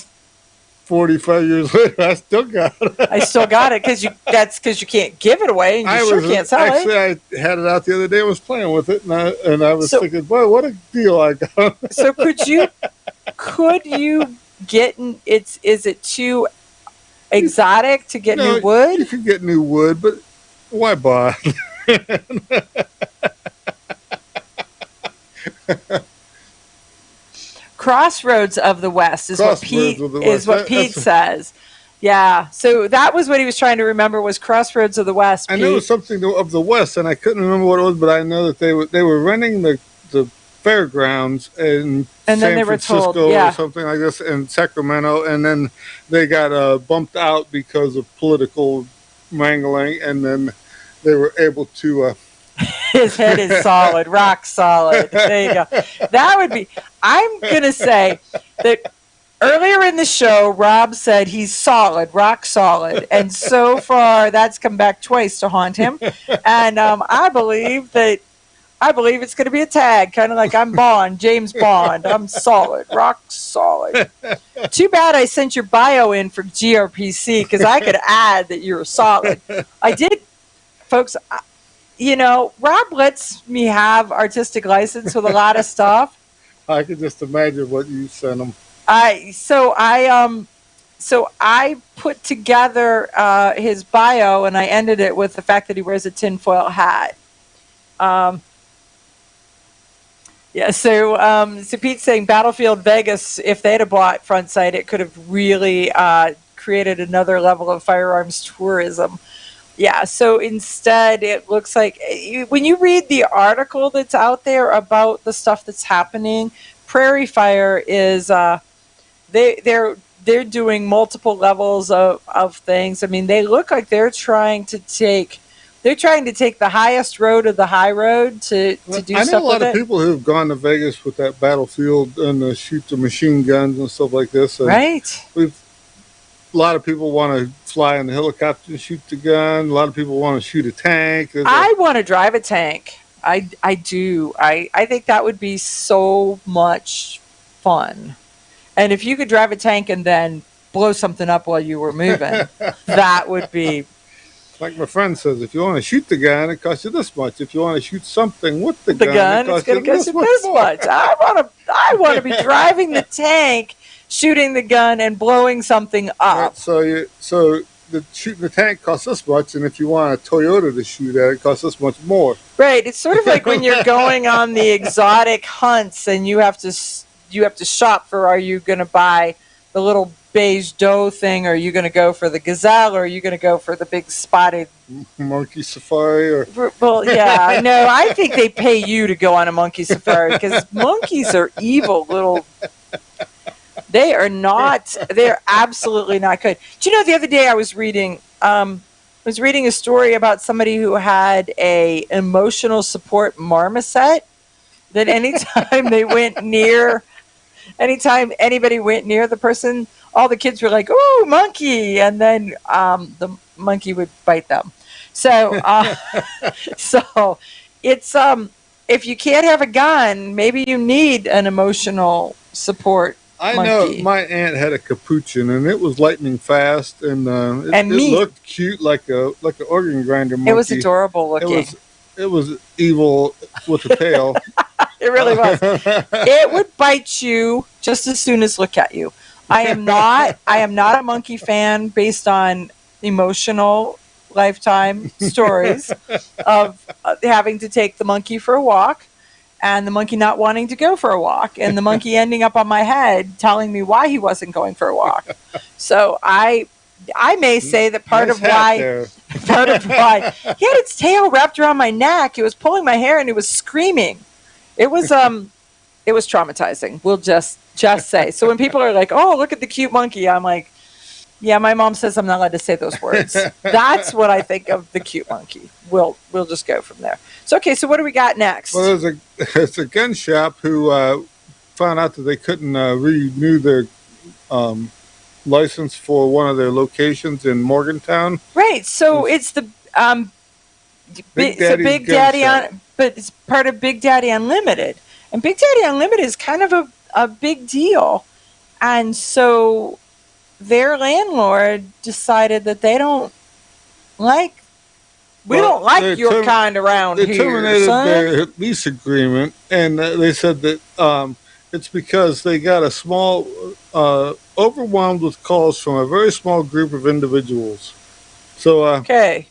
45 years later, I still got it. I still got it because you can't give it away and you can't sell it. I had it out the other day and was playing with it, and I was thinking, boy, what a deal I got. So could you get, is it too exotic to get new wood? You could get new wood, but why buy? Crossroads of the West is what Pete says. Yeah, so that was what he was trying to remember was Crossroads of the West. I knew it was something of the West, and I couldn't remember what it was, but I know that they were renting the fairgrounds in San Francisco or something like this, in Sacramento, and then they got bumped out because of political wrangling, and then they were able to his head is solid, rock solid. There you go. That would be, I'm gonna say that earlier in the show Rob said he's solid, rock solid, and so far that's come back twice to haunt him. And I believe it's going to be a tag, kind of like I'm Bond, James Bond. I'm solid, rock solid. Too bad I sent your bio in for GRPC because I could add that you're solid. I did, folks. Rob lets me have artistic license with a lot of stuff. I could just imagine what you sent him. So I put together his bio and I ended it with the fact that he wears a tinfoil hat. Yeah, so Pete's saying Battlefield Vegas, if they'd have bought Front Sight, it could have really created another level of firearms tourism. Yeah, so instead it looks like, when you read the article that's out there about the stuff that's happening, Prairie Fire is, they're doing multiple levels of things. I mean, they look like they're trying to take the highest road of the high road to do stuff with it. I know a lot of people who've gone to Vegas with that Battlefield and shoot the machine guns and stuff like this. And right. A lot of people want to fly in the helicopter and shoot the gun. A lot of people want to shoot a tank. I want to drive a tank. I do. I think that would be so much fun. And if you could drive a tank and then blow something up while you were moving, that would be... Like my friend says, if you want to shoot the gun, it costs you this much. If you want to shoot something with the gun, it's going to cost you this much. I want to be driving the tank, shooting the gun, and blowing something up. Right, so shooting the tank costs this much, and if you want a Toyota to shoot at, it costs this much more. Right. It's sort of like when you're going on the exotic hunts, and you have to shop for, are you going to buy the little beige doe thing, or are you going to go for the gazelle, or are you going to go for the big spotted monkey safari? Or well, yeah, no, I think they pay you to go on a monkey safari because monkeys are evil little. They are not. They're absolutely not good. Do you know the other day I was reading a story about somebody who had a emotional support marmoset that anytime anybody went near the person, all the kids were like, "Ooh, monkey!" and then the monkey would bite them. So, so it's if you can't have a gun, maybe you need an emotional support. I monkey. know my aunt had a capuchin, and it was lightning fast, and it looked cute, like an organ grinder monkey. It was adorable looking. It was evil with a tail. It really was. It would bite you just as soon as look at you. I am not a monkey fan based on emotional lifetime stories of having to take the monkey for a walk and the monkey not wanting to go for a walk and the monkey ending up on my head telling me why he wasn't going for a walk. So I may say that part of why he had its tail wrapped around my neck. It was pulling my hair and it was screaming. It was traumatizing. We'll just say. So when people are like, "Oh, look at the cute monkey," I'm like, "Yeah, my mom says I'm not allowed to say those words." That's what I think of the cute monkey. We'll just go from there. So okay, so what do we got next? Well, there's a gun shop who found out that they couldn't renew their license for one of their locations in Morgantown. Right. So it's the Big Daddy but it's part of Big Daddy Unlimited, and Big Daddy Unlimited is kind of a big deal, and so their landlord decided that they don't like. We don't like your kind around here. They terminated their lease agreement, and they said that it's because they got a small, overwhelmed with calls from a very small group of individuals. So okay.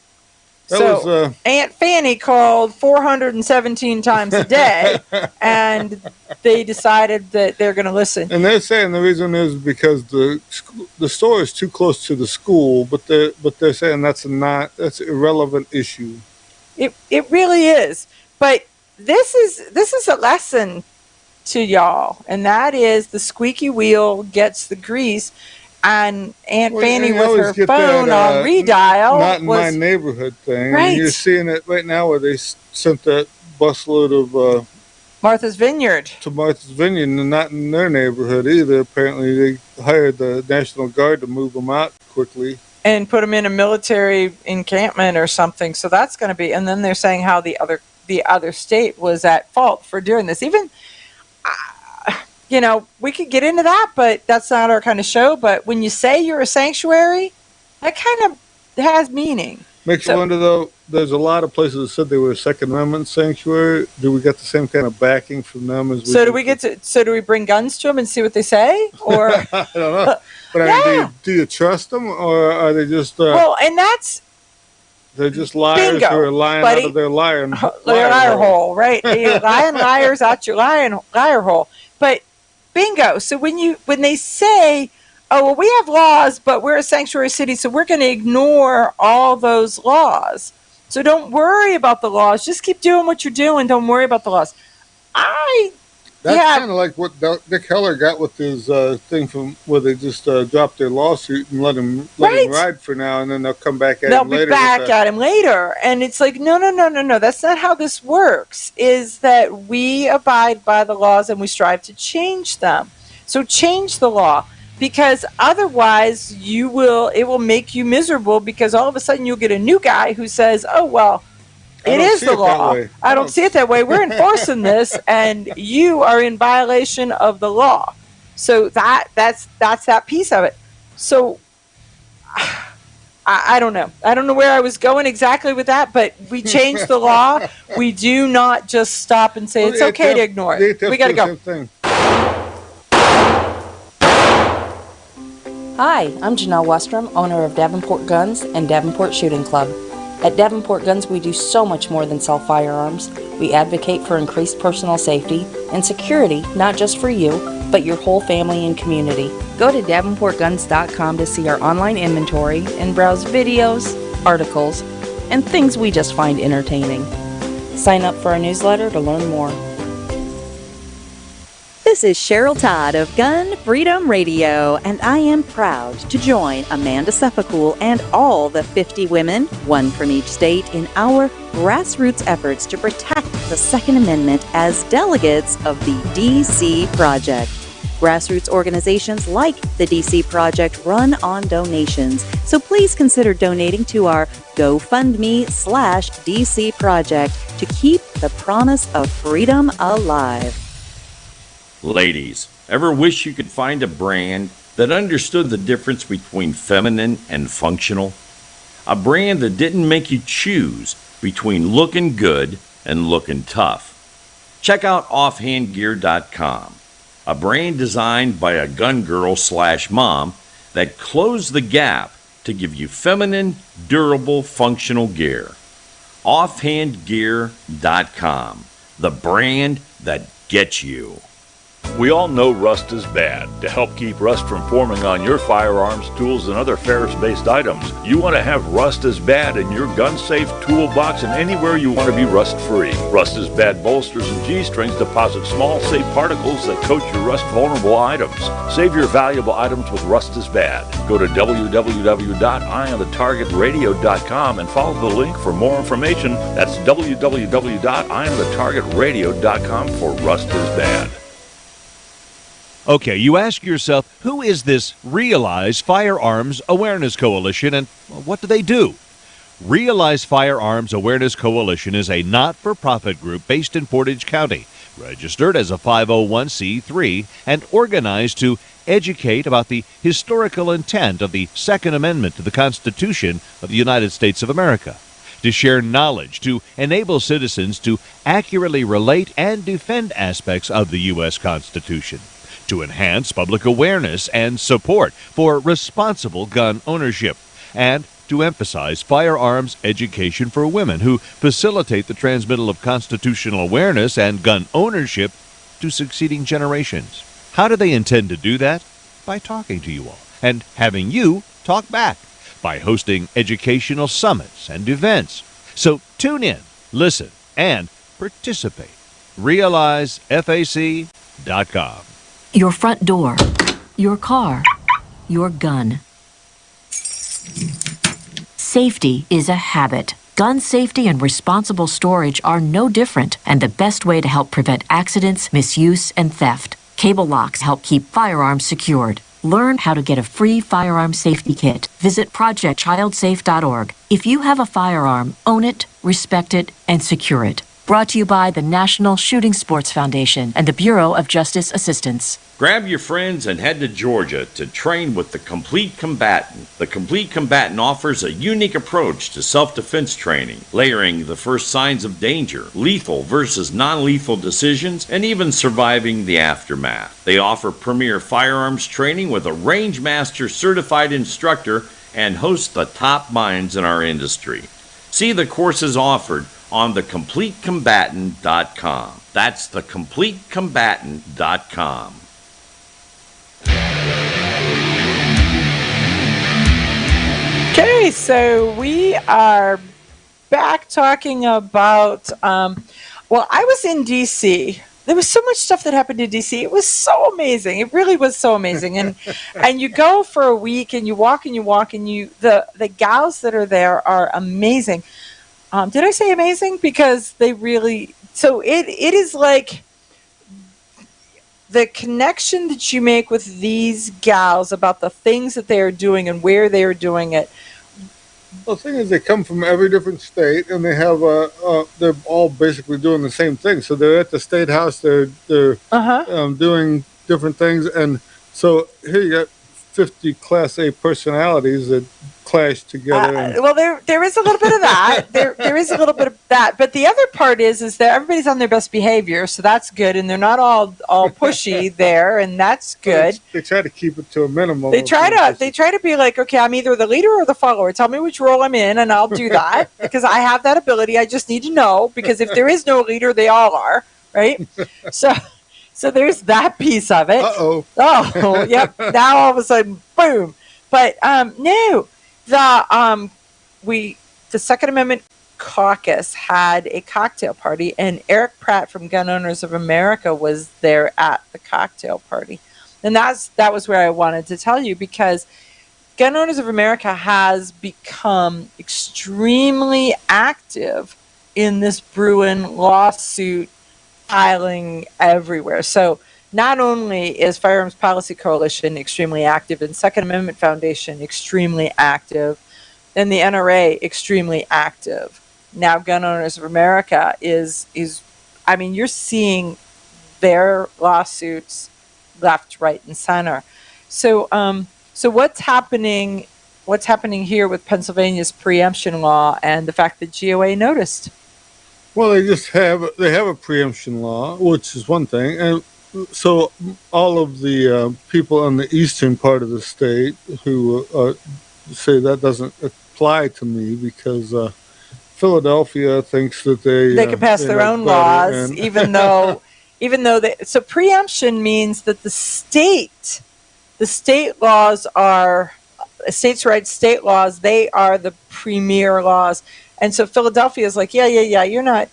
So Aunt Fanny called 417 times a day, and they decided that they're going to listen. And they're saying the reason is because the store is too close to the school, but they're saying that's an irrelevant issue. It really is. But this is a lesson to y'all, and that is the squeaky wheel gets the grease. And Aunt Fanny with her phone on redial. Not in my neighborhood thing. Right. I mean, you're seeing it right now where they sent that busload of Martha's Vineyard to Martha's Vineyard, and not in their neighborhood either. Apparently, they hired the National Guard to move them out quickly and put them in a military encampment or something. So that's going to be. And then they're saying how the other state was at fault for doing this. Even. We could get into that, but that's not our kind of show. But when you say you're a sanctuary, that kind of has meaning. Makes you wonder, though, there's a lot of places that said they were a Second Amendment sanctuary. Do we get the same kind of backing from them as we do? So do we bring guns to them and see what they say? Or I don't know. But I mean, do you trust them, or are they just... and that's... They're just liars who are lying out of their liar hole, right? You're lying liars out your liar hole. But bingo. So when they say, "Oh, well, we have laws, but we're a sanctuary city, so we're going to ignore all those laws. So don't worry about the laws. Just keep doing what you're doing. Don't worry about the laws." That's kind of like what Dick Heller got with his thing from where they just dropped their lawsuit and let him ride for now, and then they'll come back at him later. They'll be back at him later. And it's like, no. That's not how this works, is that we abide by the laws and we strive to change them. So change the law, because otherwise it will make you miserable, because all of a sudden you'll get a new guy who says, "Oh, well, it is the law. I don't see it that way. We're enforcing this, and you are in violation of the law." So that's that piece of it. So I don't know. I don't know where I was going exactly with that, but we changed the law. We do not just stop and say it's okay to ignore it. We got to go. Hi, I'm Janelle Westrom, owner of Davenport Guns and Davenport Shooting Club. At Davenport Guns, we do so much more than sell firearms. We advocate for increased personal safety and security, not just for you, but your whole family and community. Go to DavenportGuns.com to see our online inventory and browse videos, articles, and things we just find entertaining. Sign up for our newsletter to learn more. This is Cheryl Todd of Gun Freedom Radio, and I am proud to join Amanda Sefcool and all the 50 women, one from each state, in our grassroots efforts to protect the Second Amendment as delegates of the DC Project. Grassroots organizations like the DC Project run on donations, so please consider donating to our GoFundMe/DC Project to keep the promise of freedom alive. Ladies, ever wish you could find a brand that understood the difference between feminine and functional? A brand that didn't make you choose between looking good and looking tough. Check out offhandgear.com, a brand designed by a gun girl/mom that closed the gap to give you feminine, durable, functional gear. Offhandgear.com, the brand that gets you. We all know rust is bad. To help keep rust from forming on your firearms, tools, and other ferrous-based items, you want to have Rust is Bad in your gun-safe toolbox and anywhere you want to be rust-free. Rust is Bad bolsters and G-strings deposit small, safe particles that coat your rust-vulnerable items. Save your valuable items with Rust is Bad. Go to www.eyeonthetargetradio.com and follow the link for more information. That's www.eyeonthetargetradio.com for Rust is Bad. Okay, you ask yourself, who is this Realize Firearms Awareness Coalition and what do they do? Realize Firearms Awareness Coalition is a not-for-profit group based in Portage County, registered as a 501c3 and organized to educate about the historical intent of the Second Amendment to the Constitution of the United States of America, to share knowledge, to enable citizens to accurately relate and defend aspects of the U.S. Constitution, to enhance public awareness and support for responsible gun ownership, and to emphasize firearms education for women who facilitate the transmittal of constitutional awareness and gun ownership to succeeding generations. How do they intend to do that? By talking to you all and having you talk back, by hosting educational summits and events. So tune in, listen, and participate. RealizeFAC.com. Your front door, your car, your gun. Safety is a habit. Gun safety and responsible storage are no different, and the best way to help prevent accidents, misuse, and theft. Cable locks help keep firearms secured. Learn how to get a free firearm safety kit. Visit projectchildsafe.org. If you have a firearm, own it, respect it, and secure it. Brought to you by the National Shooting Sports Foundation and the Bureau of Justice Assistance. Grab your friends and head to Georgia to train with the Complete Combatant. The Complete Combatant offers a unique approach to self-defense training, layering the first signs of danger, lethal versus non-lethal decisions, and even surviving the aftermath. They offer premier firearms training with a range master certified instructor and host the top minds in our industry. See the courses offered on thecompletecombatant.com. That's thecompletecombatant.com. Okay, so we are back talking about, I was in DC. There was so much stuff that happened in DC. It was so amazing. It really was so amazing. And and you go for a week and you walk and the gals that are there are amazing. Did I say amazing? Because they really, so it is like the connection that you make with these gals about the things that they are doing and where they are doing it. Well, the thing is, they come from every different state, and they have they're all basically doing the same thing. So they're at the state house, they're doing different things, and so here you got 50 Class A personalities that clash together. Well, there is a little bit of that. There is a little bit of that. But the other part is that everybody's on their best behavior, so that's good, and they're not all pushy there, and that's good. They try to keep it to a minimum. They try to be like, okay, I'm either the leader or the follower. Tell me which role I'm in, and I'll do that because I have that ability. I just need to know, because if there is no leader, they all are, right? So there's that piece of it. Oh, yep. Now all of a sudden, boom. But no, the Second Amendment Caucus had a cocktail party, and Eric Pratt from Gun Owners of America was there at the cocktail party, and that was where I wanted to tell you, because Gun Owners of America has become extremely active in this Bruin lawsuit filing everywhere. So not only is Firearms Policy Coalition extremely active, and Second Amendment Foundation extremely active, and the NRA extremely active. Now Gun Owners of America is I mean, you're seeing their lawsuits left, right, and center. So what's happening here with Pennsylvania's preemption law and the fact that GOA noticed? Well, they have a preemption law, which is one thing, and so all of the people on the eastern part of the state who say that doesn't apply to me because Philadelphia thinks that they can pass their own laws, even though so preemption means that the state laws are states' rights, state laws. They are the premier laws. And so Philadelphia is like, yeah. You're not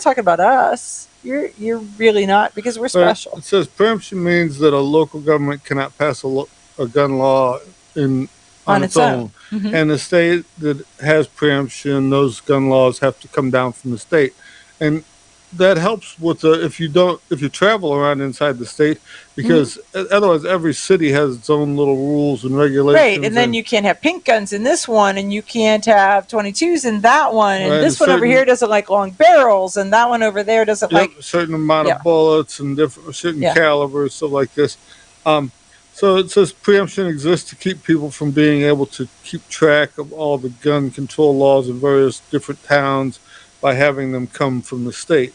talking about us. You're really not, because we're special. It says preemption means that a local government cannot pass a gun law on its own. Mm-hmm. And the state that has preemption, those gun laws have to come down from the state. And that helps with if you travel around inside the state, because otherwise every city has its own little rules and regulations. Right, and then you can't have pink guns in this one, and you can't have 22s in that one, and this one over here doesn't like long barrels, and that one over there doesn't like a certain amount of bullets and certain calibers, stuff like this. So it says preemption exists to keep people from being able to keep track of all the gun control laws in various different towns by having them come from the state.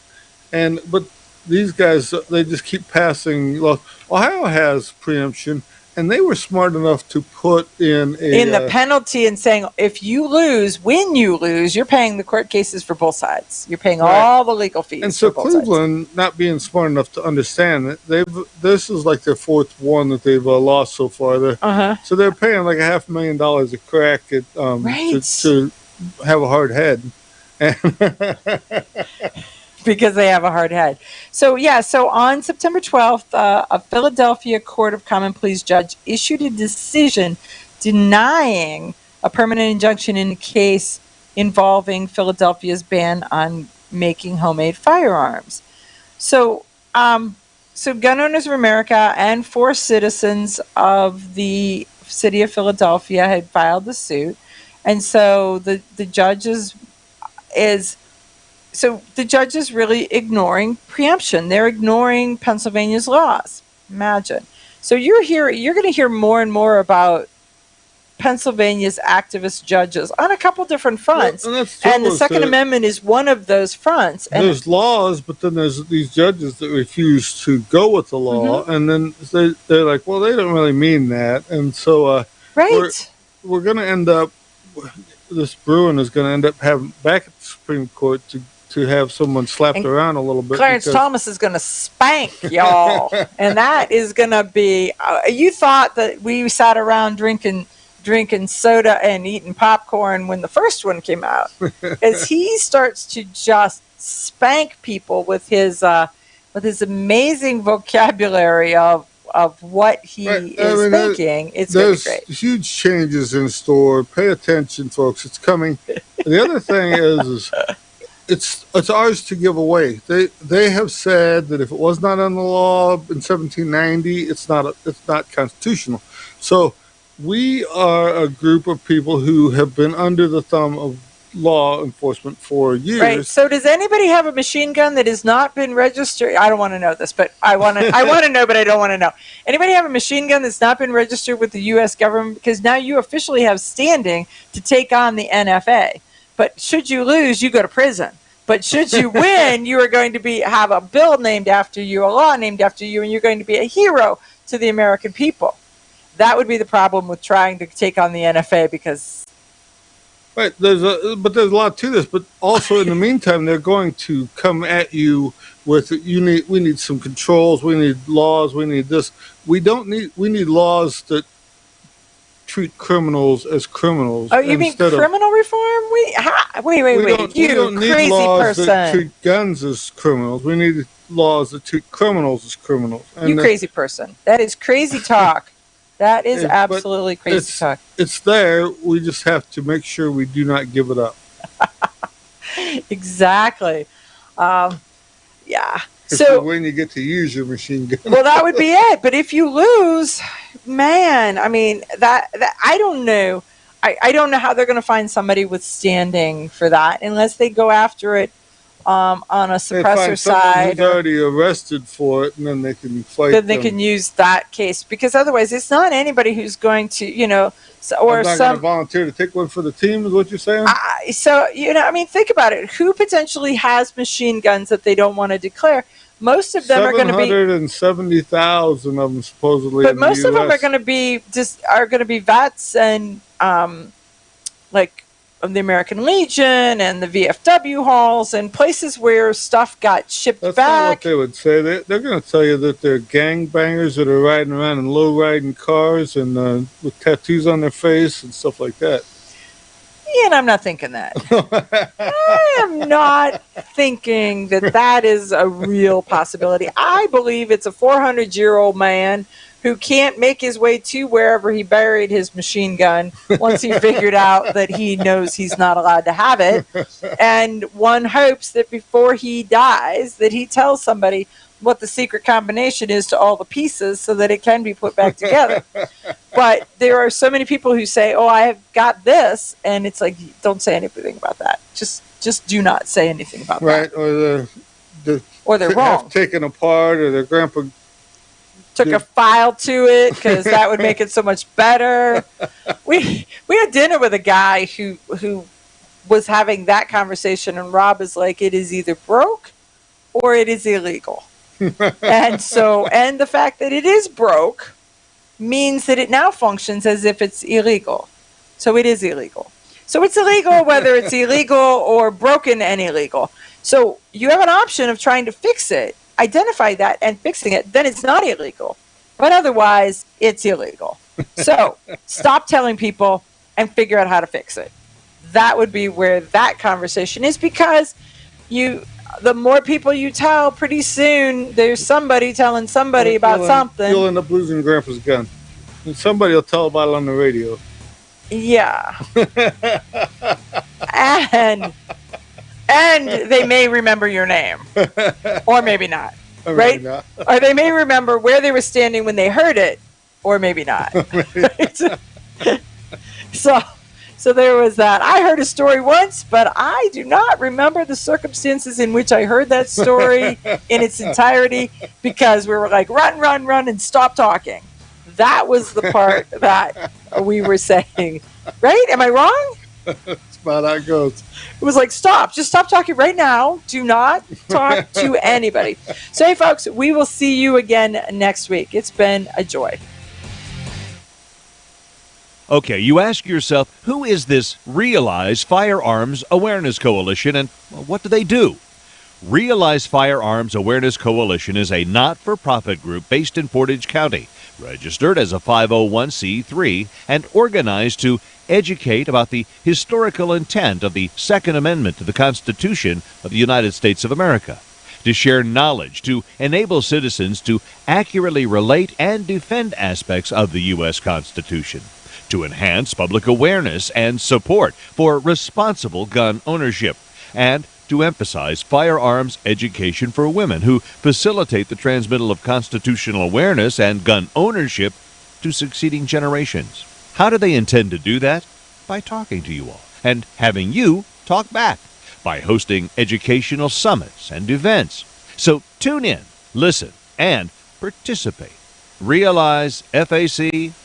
But these guys, they just keep passing laws. Ohio has preemption, and they were smart enough to put in the penalty and saying, when you lose, you're paying the court cases for both sides. You're paying all the legal fees. And so for both Cleveland, sides. not being smart enough to understand it, this is like their fourth one that they've lost so far. So they're paying like $500,000 a crack at to have a hard head. Because they have a hard head. So on September 12th, a Philadelphia Court of Common Pleas judge issued a decision denying a permanent injunction in a case involving Philadelphia's ban on making homemade firearms. So Gun Owners of America and 4 citizens of the city of Philadelphia had filed the suit, and so the judge is really ignoring preemption. They're ignoring Pennsylvania's laws. Imagine. So you're going to hear more and more about Pennsylvania's activist judges on a couple different fronts. And the Second Amendment is one of those fronts. And there's laws, but then there's these judges that refuse to go with the law, and then they're like, well, they don't really mean that. And so we're going to end up, this Bruin is going to end up having back at the Supreme Court to have someone slapped around a little bit. Clarence Thomas is going to spank y'all. And that is going to be, you thought that we sat around drinking soda and eating popcorn when the first one came out. As he starts to just spank people with his amazing vocabulary of what he is thinking, it's going to be great. There's huge changes in store. Pay attention, folks. It's coming. The other thing is it's ours to give away. They have said that if it was not on the law in 1790, it's not constitutional. So we are a group of people who have been under the thumb of law enforcement for years. Right. So does anybody have a machine gun that has not been registered? I don't want to know this, but I want to know, but I don't want to know. Anybody have a machine gun that's not been registered with the U.S. government? Because now you officially have standing to take on the NFA. But should you lose, you go to prison. But should you win, you are going to have a bill named after you, a law named after you, and you're going to be a hero to the American people. That would be the problem with trying to take on the NFA, because right, there's a lot to this, but also in the meantime, they're going to come at you with we need some controls, we need laws, we need this. We need laws that treat criminals as criminals. Oh, you mean criminal reform? Wait, you don't need crazy laws person. that treat guns as criminals. We need laws that treat criminals as criminals. And you crazy person. That is crazy talk. That is absolutely crazy talk. It's there. We just have to make sure we do not give it up. Exactly. Yeah. If So you win, you get to use your machine gun. well, that would be it. But if you lose, man, I mean, that I don't know. I don't know how they're going to find somebody with standing for that unless they go after it on a suppressor side. Who's already arrested for it, and then they can fight. Then they can use that case, because otherwise it's not anybody who's going to, or I'm not going to volunteer to take one for the team, is what you're saying? Think about it. Who potentially has machine guns that they don't want to declare? Most of them are going to be 770,000 of them supposedly. But most of them are going to be vets and like of the American Legion and the VFW halls and places where stuff got shipped That's back. not what they would say. They're going to tell you that they're gangbangers that are riding around in low-riding cars and with tattoos on their face and stuff like that. Yeah, and I'm not thinking that. I am not thinking that is a real possibility. I believe it's a 400-year-old man who can't make his way to wherever he buried his machine gun once he figured out that he knows he's not allowed to have it. And one hopes that before he dies that he tells somebody what the secret combination is to all the pieces so that it can be put back together. But there are so many people who say, oh, I have got this, and it's like, don't say anything about that. Just do not say anything about that. Right, or they're wrong. Taken apart, or their grandpa took a file to it because that would make it so much better. We had dinner with a guy who was having that conversation, and Rob is like, it is either broke or it is illegal. And the fact that it is broke means that it now functions as if it's illegal. So it is illegal. So it's illegal whether it's illegal or broken and illegal. So you have an option of trying to fix it, identify that and fixing it, then it's not illegal. But otherwise, it's illegal. So stop telling people and figure out how to fix it. That would be where that conversation is, because the more people you tell, pretty soon there's somebody telling somebody about something. You'll end up losing Grandpa's gun. And somebody will tell about it on the radio. Yeah. And they may remember your name. Or maybe not. Or right? maybe not. Or they may remember where they were standing when they heard it. Or maybe not. So there was that. I heard a story once, but I do not remember the circumstances in which I heard that story in its entirety, because we were like, run, and stop talking. That was the part that we were saying. Right? Am I wrong? That's about how it goes. It was like, just stop talking right now. Do not talk to anybody. So, hey, folks, we will see you again next week. It's been a joy. Okay, you ask yourself, who is this Realize Firearms Awareness Coalition, and what do they do? Realize Firearms Awareness Coalition is a not-for-profit group based in Portage County, registered as a 501c3, and organized to educate about the historical intent of the Second Amendment to the Constitution of the United States of America, to share knowledge, to enable citizens to accurately relate and defend aspects of the U.S. Constitution, to enhance public awareness and support for responsible gun ownership, and to emphasize firearms education for women who facilitate the transmittal of constitutional awareness and gun ownership to succeeding generations. How do they intend to do that? By talking to you all and having you talk back by hosting educational summits and events. So tune in, listen, and participate. RealizeFAC.org.